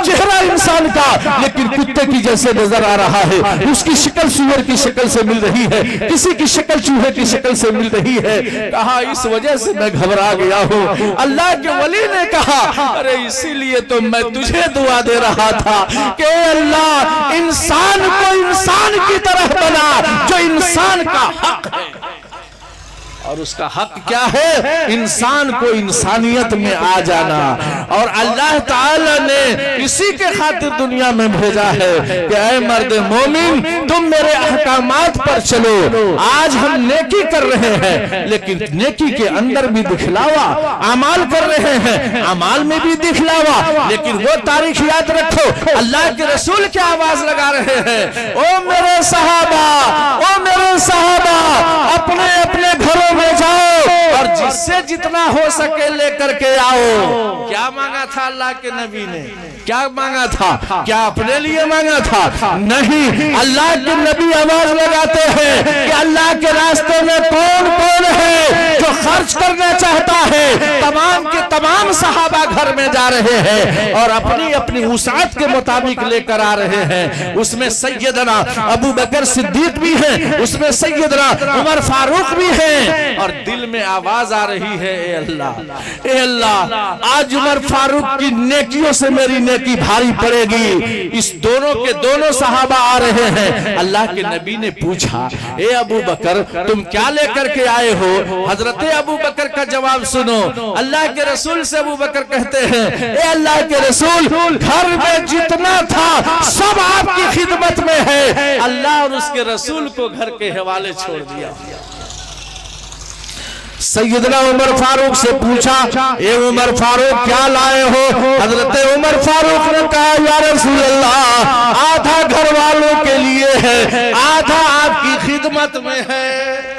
Speaker 1: चेहरा इंसान का, लेकिन कुत्ते की जैसे नजर आ रहा है। उसकी शक्ल सुअर की शक्ल से मिल रही है, किसी की शक्ल चूहे की शक्ल से मिल रही है। कहा, इस वजह से मैं घबरा गया हूँ। अल्लाह के वली ने कहा, अरे इसीलिए तो मैं तुझे दुआ दे रहा था कि अल्लाह, इंसान को इंसान की तरह बना जो इंसान का हक है। और उसका हक क्या है? इंसान को इंसानियत में आ जाना। और अल्लाह ताला ने इसी के खातिर दुनिया में भेजा है कि ऐ मर्द मोमिन, तुम मेरे अहकामात पर चलो। आज हम नेकी कर रहे हैं, लेकिन नेकी के अंदर भी दिखलावा, अमाल कर रहे हैं, अमाल में भी दिखलावा। लेकिन वो तारीख याद रखो, अल्लाह के रसूल क्या आवाज लगा रहे हैं, ओ मेरे सहाबा, अपने अपने घरों में जाओ और जिससे जितना हो सके लेकर के आओ। क्या मांगा था अल्लाह के नबी ने? क्या मांगा था? क्या अपने लिए मांगा था? नहीं। अल्लाह के नबी आवाज लगाते हैं कि अल्लाह के रास्ते में कौन कौन है जो खर्च करना चाहता है। तमाम के तमाम सहाबा घर में जा रहे हैं और अपनी अपनी वसाअत के मुताबिक लेकर आ रहे हैं। उसमें सैयदना अबू बकर सिद्दीक भी हैं, उसमें सैयदना उमर फारूक भी हैं। और दिल में आवाज आ रही है, ए अल्लाह, आज उमर फारूक की नेकियों से मेरी नेकी भारी पड़ेगी। इस दोनों के दोनों सहाबा आ रहे हैं। अल्लाह के नबी ने पूछा, ए अबू बकर, तुम क्या लेकर के आए हो? हजरत अबू बकर का जवाब सुनो। अल्लाह के रसूल से अबू बकर कहते हैं, ए अल्लाह के रसूल, घर में जितना था सब आपकी खिदमत में है। अल्लाह और उसके रसूल को घर के हवाले छोड़ दिया। सैयदना उमर फारूक से पूछा, ए उमर फारूक क्या लाए हो? हजरत उमर फारूक ने कहा, या रसूल अल्लाह, आधा घर वालों के लिए है, आधा आपकी खिदमत में है।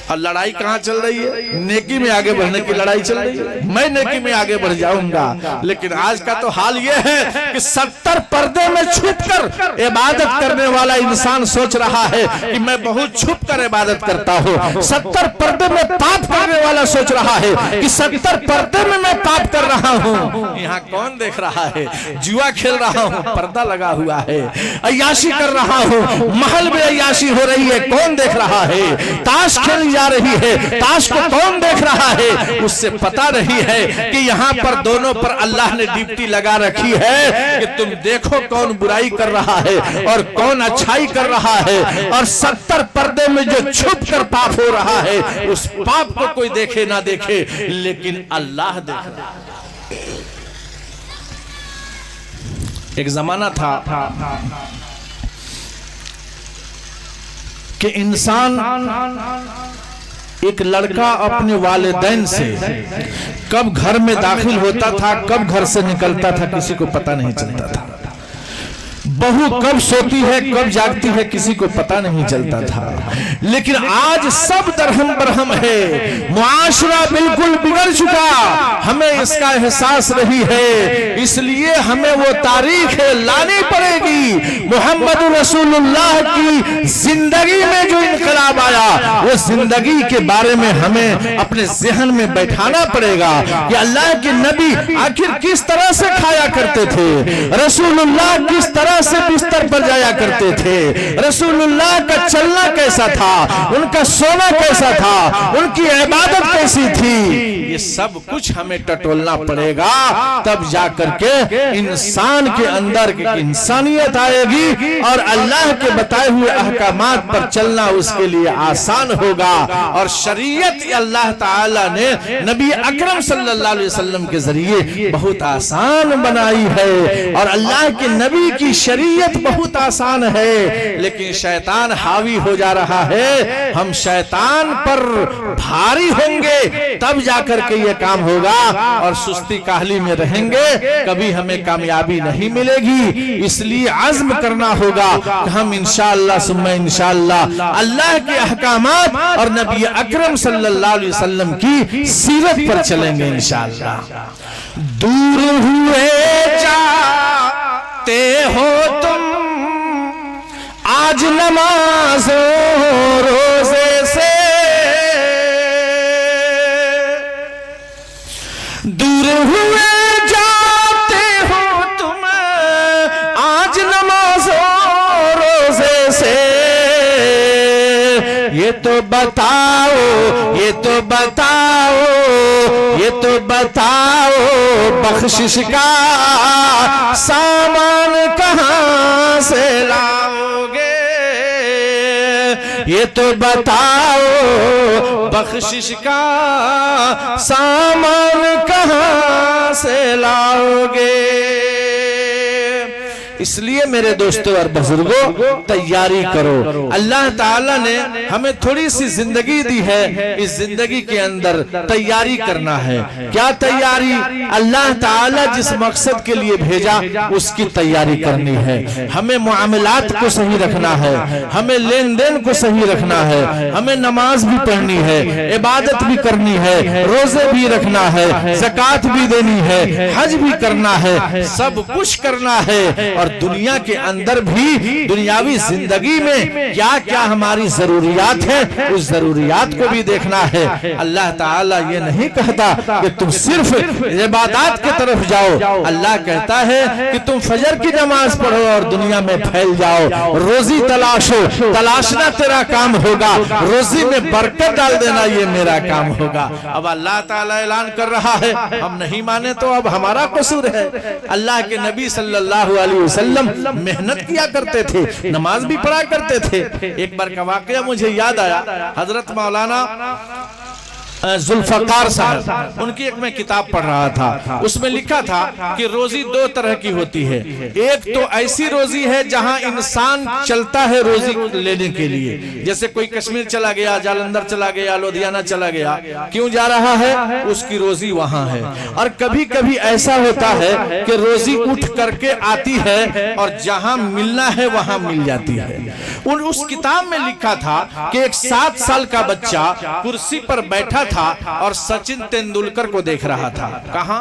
Speaker 1: और लड़ाई कहाँ चल रही है? नेकी में आगे बढ़ने की लड़ाई चल रही है। मैं नेकी में आगे बढ़ जाऊंगा, लेकिन आज का तो हाल यह है कि 70 पर्दे में छुपकर इबादत करने वाला इंसान सोच रहा है कि मैं बहुत छुप कर इबादत करता हूँ। 70 पर्दे में पाप करने वाला सोच रहा है कि 70 पर्दे में मैं पाप कर रहा हूँ। यहाँ कौन देख रहा है? जुआ खेल रहा हूँ, पर्दा लगा हुआ है। अय्याशी कर रहा हूँ, महल में अय्याशी हो रही है, कौन देख रहा है? ताश खेल रही है, ताश को कौन देख रहा है? उससे पता नहीं है कि यहाँ पर दोनों पर अल्लाह ने ड्यूटी लगा रखी है कि तुम देखो कौन बुराई कर रहा है और कौन अच्छाई कर रहा है। और 70 पर्दे में जो छुप कर पाप हो रहा है, उस पाप को कोई देखे ना देखे, लेकिन अल्लाह देख रहा है। एक जमाना था कि इंसान, एक लड़का अपने वालिदैन से कब घर में दाखिल होता था, कब घर से निकलता था, किसी को पता नहीं चलता था। बहू कब सोती है, कब जागती है, किसी को पता नहीं चलता था। लेकिन आज सब दरहम बरहम है, मुआशरा बिल्कुल बिगड़ चुका, हमें इसका एहसास नहीं है। इसलिए हमें वो तारीख लानी पड़ेगी। मोहम्मद रसूलुल्लाह की जिंदगी में जो इनकलाब आया, वो जिंदगी के बारे में हमें अपने ज़हन में बैठाना पड़ेगा कि अल्लाह के नबी आखिर किस तरह से खाया करते थे, रसूलुल्लाह किस तरह से बिस्तर पर जाया करते थे, रसूलुल्लाह का चलना कैसा था, उनका सोना कैसा था, उनकी इबादत कैसी थी। ये सब कुछ हमें टटोलना पड़ेगा, तब जाकर के इंसान के अंदर की इंसानियत आएगी और अल्लाह के बताए हुए अहकामात पर चलना उसके लिए आसान होगा। और शरीयत अल्लाह ताला ने नबी अकरम सल्लल्लाहु अलैहि वसल्लम के जरिए बहुत आसान बनाई है। और अल्लाह के नबी की शरीयत बहुत आसान है, लेकिन शैतान हावी हो जा रहा है। हम शैतान पर भारी होंगे तब जाकर के ये काम होगा, और सुस्ती काहली में रहेंगे कभी हमें कामयाबी नहीं मिलेगी। इसलिए अज़्म करना होगा कि हम इंशाअल्लाह सुम्मा इंशाअल्लाह अल्लाह के अहकामात और नबी अकरम सल्लल्लाहु अलैहि वसल्लम की सीरत पर चलेंगे इंशाअल्लाह। दूर हुए जाते हो तुम आज नमाज़ों रोज़े से, दूर हुए जाते हो तुम आज नमाज़ों रोज़े से। ये तो बताओ, ये तो बताओ, ये तो बताओ बख्शिश का सामान कहाँ से लाओगे। ये तो बताओ बख्शिश का सामान कहाँ से लाओगे। इसलिए मेरे दोस्तों और बुजुर्गों, तैयारी करो। अल्लाह ताला ने हमें थोड़ी सी जिंदगी दी है, इस जिंदगी के अंदर तैयारी करना है। क्या तैयारी? अल्लाह ताला जिस मकसद के लिए भेजा उसकी तैयारी करनी है। हमें मुआमलात को सही रखना है, हमें लेन देन को सही रखना है, हमें नमाज भी पढ़नी है, इबादत भी करनी है, रोजे भी रखना है, ज़कात भी देनी है, हज भी करना है, सब कुछ करना है। और दुनिया के अंदर भी दुनियावी जिंदगी में क्या क्या हमारी जरूरियात है, उस जरूरियात को भी देखना है। अल्लाह ताला ये नहीं कहता कि तुम सिर्फ इबादत की तरफ जाओ। अल्लाह कहता है कि तुम फजर की नमाज पढ़ो और दुनिया में फैल जाओ, रोजी तलाशो, तलाशना तेरा काम होगा, रोजी में बरकत डाल देना ये मेरा काम होगा। अब अल्लाह ताला ऐलान कर रहा है, हम नहीं माने तो अब हमारा कसूर है। अल्लाह के नबी सल्लल्लाहु अलैहि वसल्लम मेहनत किया करते थे, नमाज भी पढ़ा करते थे। एक बार का वाकया मुझे याद आया, हजरत मौलाना जुल्फकार साहब, उनकी एक मैं किताब पढ़ रहा था, उसमें लिखा था कि रोजी दो तरह की होती है। एक तो ऐसी रोजी है जहां इंसान चलता है रोजी लेने के लिए, जैसे कोई कश्मीर चला गया, जालंधर चला गया, लुधियाना चला गया, क्यों जा रहा है? उसकी रोजी वहां है। और कभी कभी ऐसा होता है कि रोजी उठ करके आती है और जहां मिलना है वहां मिल जाती है। उस किताब में लिखा था कि एक 7 साल का बच्चा कुर्सी पर बैठा था और सचिन तेंदुलकर को देख रहा था। कहां?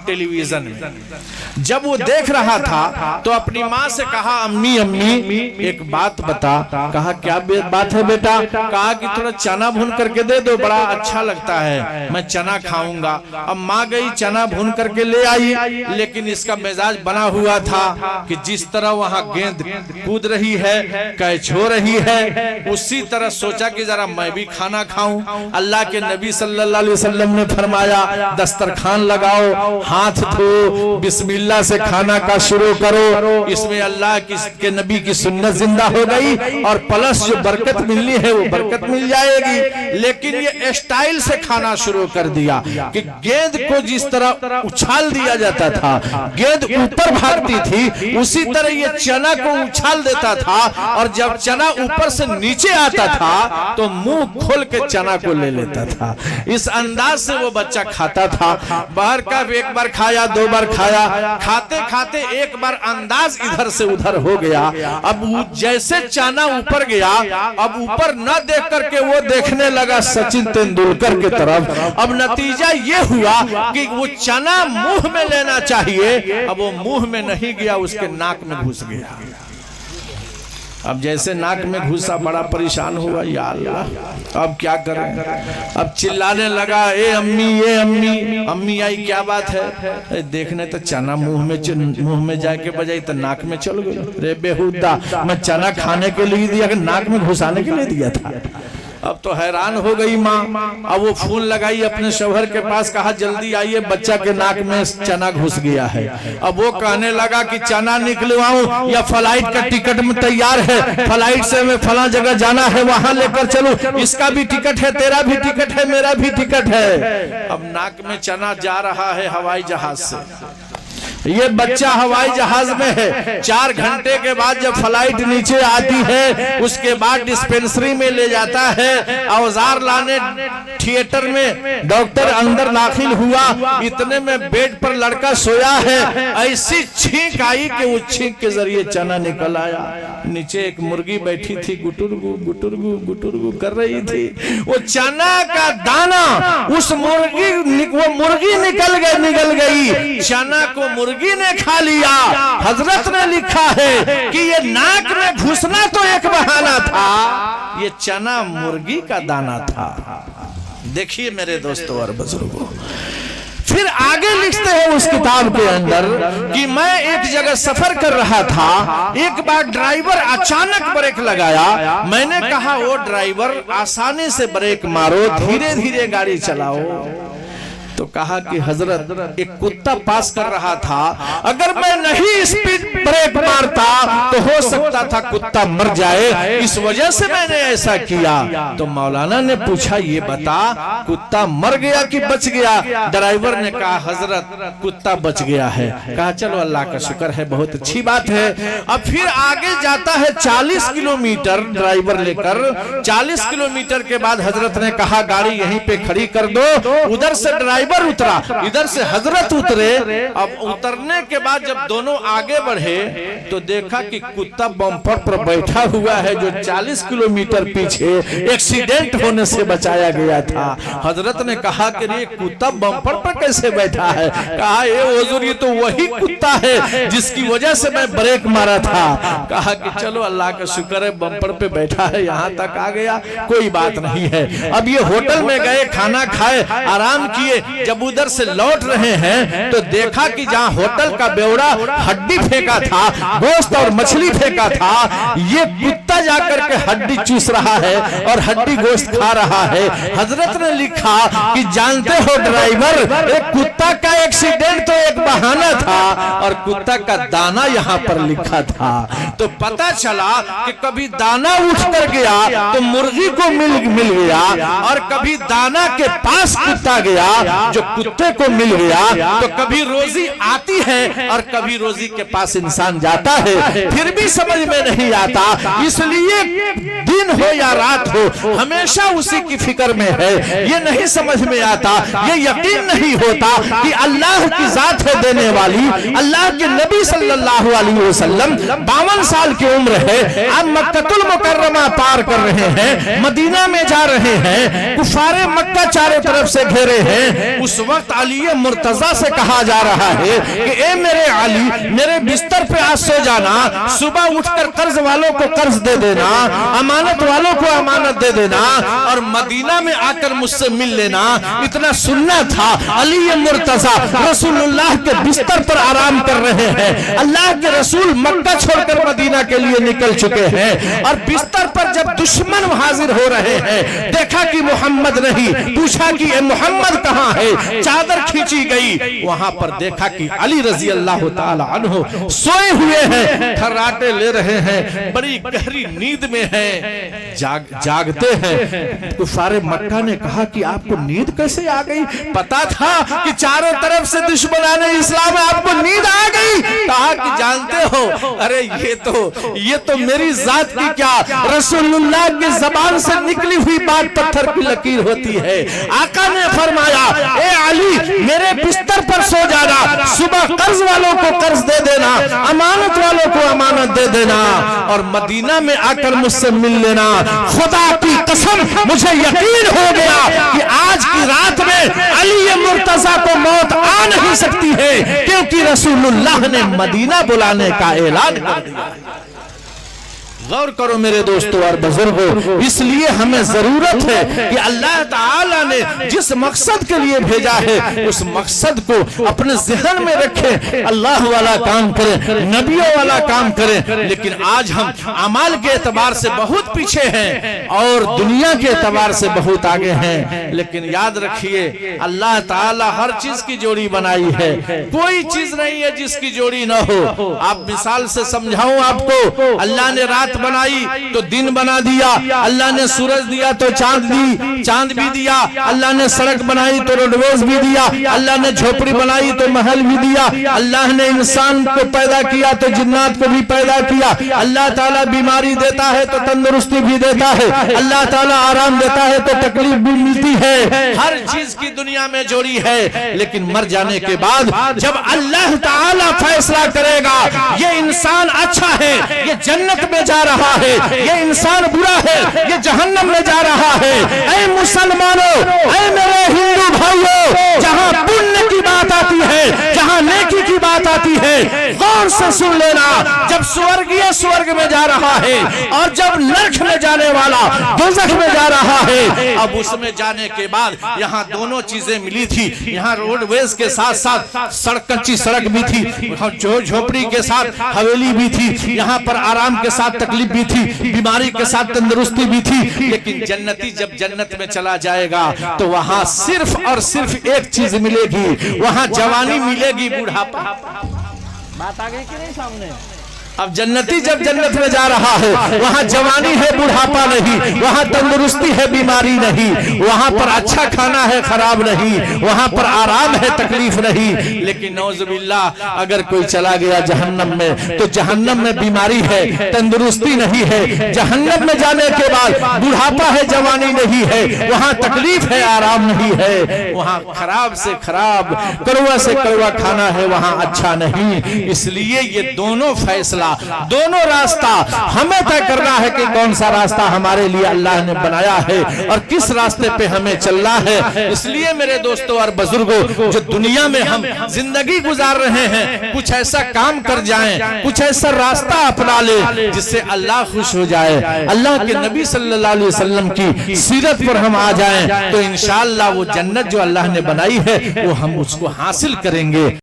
Speaker 1: टेलीविजन में। जब वो देख रहा था तो अपनी माँ से कहा, अम्मी अम्मी एक बात बता। कहा क्या बात है बेटा? कहा कि थोड़ा चना भून करके दे दो, बड़ा अच्छा लगता है, मैं चना खाऊंगा। अब माँ गई, चना भून करके ले आई, लेकिन इसका मिजाज बना हुआ था कि जिस तरह वहां गेंद कूद रही है, कैच हो रही है, उसी तरह सोचा कि जरा मैं भी खाना खाऊं। अल्लाह के नबी सल्लल्लाहु अलैहि वसल्लम ने फरमाया, दस्तरखान लगाओ, हाथ धो, बिस्मिल्लाह से खाना का शुरू करो। इसमें अल्लाह के नबी की सुन्नत जिंदा हो गई और प्लस जो बरकत मिलनी है वो बरकत मिल जाएगी। लेकिन ये स्टाइल से खाना शुरू कर दिया कि गेंद को जिस तरह उछाल दिया जाता था, गेंद ऊपर भागती थी, उसी तरह ये चना को उछाल देता था और जब चना ऊपर से नीचे आता था तो मुंह खोल के चना को ले लेता था। इस अंदाज से वो बच्चा खाता था। बाहर का एक बार खाया, 2 बार खाया, खाते खाते एक बार अंदाज इधर से उधर हो गया। अब जैसे चना ऊपर गया, अब ऊपर न देख करके वो देखने लगा सचिन तेंदुलकर की तरफ। अब नतीजा ये हुआ कि वो चना मुंह में लेना चाहिए, अब वो मुंह में नहीं गया, उसके नाक में घुस गया। अब जैसे नाक में घुसा, बड़ा परेशान हुआ, या अल्लाह अब क्या करें? अब चिल्लाने लगा, ए अम्मी, ए अम्मी। अम्मी आई, क्या बात है? देखने तो चना मुंह में जाके बजाई तो नाक में चल गई। रे बेहुदा, मैं चना खाने के लिए दिया कि नाक में घुसाने के लिए दिया था? अब तो हैरान हो गई माँ। अब वो फोन लगाई अपने शौहर के पास, कहा जल्दी आइए, बच्चा के नाक में चना घुस गया है। अब वो कहने लगा कि चना निकलवाऊं या फ्लाइट का टिकट में तैयार है, फ्लाइट से मैं फला जगह जाना है, वहां लेकर चलूं, इसका भी टिकट है, तेरा भी टिकट है, मेरा भी टिकट है। अब नाक में चना जा रहा है हवाई जहाज से। ये बच्चा हवाई जहाज में है। 4 घंटे के बाद जब फ्लाइट नीचे आती है, उसके बाद डिस्पेंसरी में ले जाता है, औजार लाने थिएटर में डॉक्टर अंदर दाखिल हुआ, इतने में बेड पर लड़का सोया है। ऐसी छींक आई कि उस छींक के जरिए चना निकल आया। नीचे एक मुर्गी बैठी थी, गुटुरगु गुटुरगु गुटुरगु कर रही थी। वो चना का दाना उस मुर्गी निकल गई, चना को मुर्गी ने खा लिया। हजरत ने लिखा है कि ये नाक में घुसना तो एक बहाना था, ये चना मुर्गी का दाना था। देखिए मेरे दोस्तों और बुजुर्गों, फिर आगे लिखते हैं उस किताब के अंदर कि मैं एक जगह सफर कर रहा था, एक बार ड्राइवर अचानक ब्रेक लगाया। मैंने कहा, वो ड्राइवर आसानी से ब्रेक मारो, धीरे धीरे गाड़ी चलाओ। तो कहा कि हजरत, एक कुत्ता पास कर रहा था, अगर मैं नहीं स्पीड ब्रेक मारता तो हो सकता था कुत्ता मर जाए, इस वजह से मैंने ऐसा किया। तो मौलाना ने पूछा, ये बता कुत्ता मर गया कि बच गया? ड्राइवर ने कहा, हजरत कुत्ता बच गया है। कहा चलो अल्लाह का शुक्र है, बहुत अच्छी बात है। अब फिर आगे जाता है 40 किलोमीटर ड्राइवर लेकर। 40 किलोमीटर के बाद हजरत ने कहा, गाड़ी यहीं पे खड़ी कर दो। उधर से ड्राइवर उतरा, इधर से हजरत उतरे। अब उतरने के बाद जब दोनों आगे बढ़े तो देखा कि कुत्ता बम्पर पर बैठा हुआ है, जो 40 किलोमीटर पीछे एक्सीडेंट होने से बचाया गया था। हजरत ने कहा कि ये कुत्ता बम्पर पर कैसे बैठा है? कहा, ये हुजूर, ये तो वही कुत्ता है जिसकी वजह से मैं ब्रेक मारा था। कहा कि चलो अल्लाह का शुक्र है, बम्पर पे बैठा है, यहाँ तक आ गया, कोई बात नहीं है। अब ये होटल में गए, खाना खाए, आराम किए। जब उधर से लौट रहे हैं तो देखा कि जहां होटल का बेवड़ा हड्डी फेंका था, गोश्त और मछली फेंका था, ये कुत्ता जाकर के हड्डी चूस रहा है और हड्डी गोश्त खा रहा है। हजरत ने लिखा कि जानते हो ड्राइवर, एक कुत्ता का एक्सीडेंट तो एक बहाना था और कुत्ता का दाना यहाँ पर लिखा था। तो पता चला कि कभी दाना उठ कर गया तो मुर्गी को मिल गया, और कभी दाना के पास कुत्ता गया जो कुत्ते को मिल गया। तो कभी रोजी आती है और कभी रोजी के पास इंसान जाता है, फिर भी समझ में नहीं आता। इसलिए दिन हो या रात हो हमेशा उसी की फिक्र में है। ये नहीं समझ में आता, ये यकीन नहीं होता कि अल्लाह की जात है देने वाली। अल्लाह के नबी सल्लल्लाहु अलैहि वसल्लम 52 साल की उम्र है, अब मक्कतुल मुकर्रमा पार कर रहे हैं, मदीना में जा रहे हैं, कुफारे मक्का चारों तरफ से घेरे हैं। उस वक्त अली मुर्तजा से कहा जा रहा है कि ए मेरे अली, मेरे बिस्तर पे आज सो जाना, सुबह उठकर कर्ज वालों को कर्ज दे देना, अमानत वालों को अमानत दे देना और मदीना में आकर मुझसे मिल लेना। इतना सुनना था। अली मुर्तजा रसूलुल्लाह के बिस्तर पर आराम कर रहे हैं। अल्लाह के रसूल मक्का छोड़कर मदीना के लिए निकल चुके हैं और बिस्तर पर जब दुश्मन हाजिर हो रहे हैं, देखा कि मोहम्मद नहीं, पूछा कि ये मोहम्मद कहाँ है, चादर खींची गई, वहां पर देखा कि अली रजी अल्लाह ताला अन्हु सोए हुए हैं, खर्राटे ले रहे हैं, बड़ी गहरी नींद में हैं, जागते हैं। कुफारे मक्का ने कहा कि आपको नींद कैसे आ गई? पता था कि चारों तरफ से दुश्मनाने इस्लाम है, आपको नींद आ गई? कहा कि जानते हो, अरे ये तो मेरी जात की क्या, रसूलुल्लाह की जबान से निकली हुई बात पत्थर की लकीर होती है। आका ने फरमाया, ए अली मेरे बिस्तर पर सो जाना, सुबह कर्ज वालों को कर्ज दे देना, अमानत वालों को अमानत दे देना और मदीना में आकर मुझसे मिल लेना। खुदा की कसम मुझे यकीन हो गया कि आज की रात में अली मुर्तजा को मौत आ नहीं सकती है, क्योंकि रसूलुल्लाह ने मदीना बुलाने का ऐलान कर दिया। गौर करो मेरे दोस्तों और बुजुर्गों, इसलिए हमें जरूरत है कि अल्लाह ताला ने जिस मकसद के लिए भेजा है उस मकसद को अपने ज़हन में रखें, अल्लाह वाला काम करें, नबियों वाला काम करें। लेकिन आज हम अमाल के एतबार से बहुत पीछे हैं और दुनिया के एतबार से बहुत आगे हैं। लेकिन याद रखिए, अल्लाह ताला हर चीज की जोड़ी बनाई है, कोई चीज नहीं है जिसकी जोड़ी ना हो। आप मिसाल से समझाऊं आपको, अल्लाह ने रात बनाई तो दिन बना दिया, अल्लाह ने सूरज दिया तो चांद भी दिया, अल्लाह ने सड़क बनाई तो रोडवेज भी दिया, अल्लाह ने झोपड़ी बनाई तो महल भी दिया, अल्लाह ने इंसान को पैदा किया तो जिन्नात को भी पैदा किया, अल्लाह ताला बीमारी देता है तो तंदुरुस्ती भी देता है, अल्लाह ताला आराम देता है तो तकलीफ भी मिलती है। हर चीज की दुनिया में जोड़ी है। लेकिन मर जाने के बाद जब अल्लाह ताला फैसला करेगा ये इंसान अच्छा है, ये जन्नत में जा रहा है, ये इंसान बुरा है, ये जहन्नम में जा रहा है। ऐ मुसलमानों, ऐ मेरे हिंदू भाइयों, जहां पुण्य की बात आती है, जहां नेकी की बात आती है, गौर से सुन लेना। जब स्वर्गीय स्वर्ग में जा रहा है और जब नरक में जाने वाला दोज़ख में जा रहा है, अब उसमें जाने के बाद यहाँ दोनों चीजें मिली थी। यहाँ रोडवेज के साथ साथ सड़क, कच्ची सड़क भी थी, झोपड़ी के साथ हवेली भी थी, यहाँ पर आराम के साथ तकलीफ भी थी, बीमारी के साथ तंदुरुस्ती भी थी। लेकिन जन्नती जब जन्नत में चला जाएगा तो वहां सिर्फ और सिर्फ एक चीज मिलेगी, वहां जवानी मिलेगी, बुढ़ापा।
Speaker 3: बात आ गई कि नहीं सामने?
Speaker 1: अब जन्नती जब जन्नत में जा रहा है वहां जवानी है, बुढ़ापा नहीं, वहां तंदुरुस्ती है, बीमारी नहीं, वहां पर अच्छा खाना है, खराब नहीं, वहां पर आराम है, तकलीफ नहीं। लेकिन नौजुबिल्लाह अगर कोई चला गया जहन्नम में तो जहन्नम में बीमारी है, तंदुरुस्ती नहीं है, जहन्नम में जाने के बाद बुढ़ापा है, जवानी नहीं है, वहां तकलीफ है, आराम नहीं है, वहां खराब से खराब, कड़वा से कड़वा खाना है, वहां अच्छा नहीं। इसलिए ये दोनों फैसला, दोनों रास्ता हमें तय करना है कि कौन सा रास्ता हमारे लिए अल्लाह ने बनाया है और किस रास्ते पे हमें चलना है। इसलिए मेरे दोस्तों और बुजुर्गों, जो दुनिया में हम जिंदगी गुजार रहे हैं, कुछ ऐसा काम कर जाएं, कुछ ऐसा रास्ता अपना ले जिससे अल्लाह खुश हो जाए, अल्लाह के नबी सल्लल्लाहु अलैहि वसल्लम की सीरत पर हम आ जाएं, तो इंशाअल्लाह वो जन्नत जो अल्लाह ने बनाई है वो हम उसको हासिल करेंगे।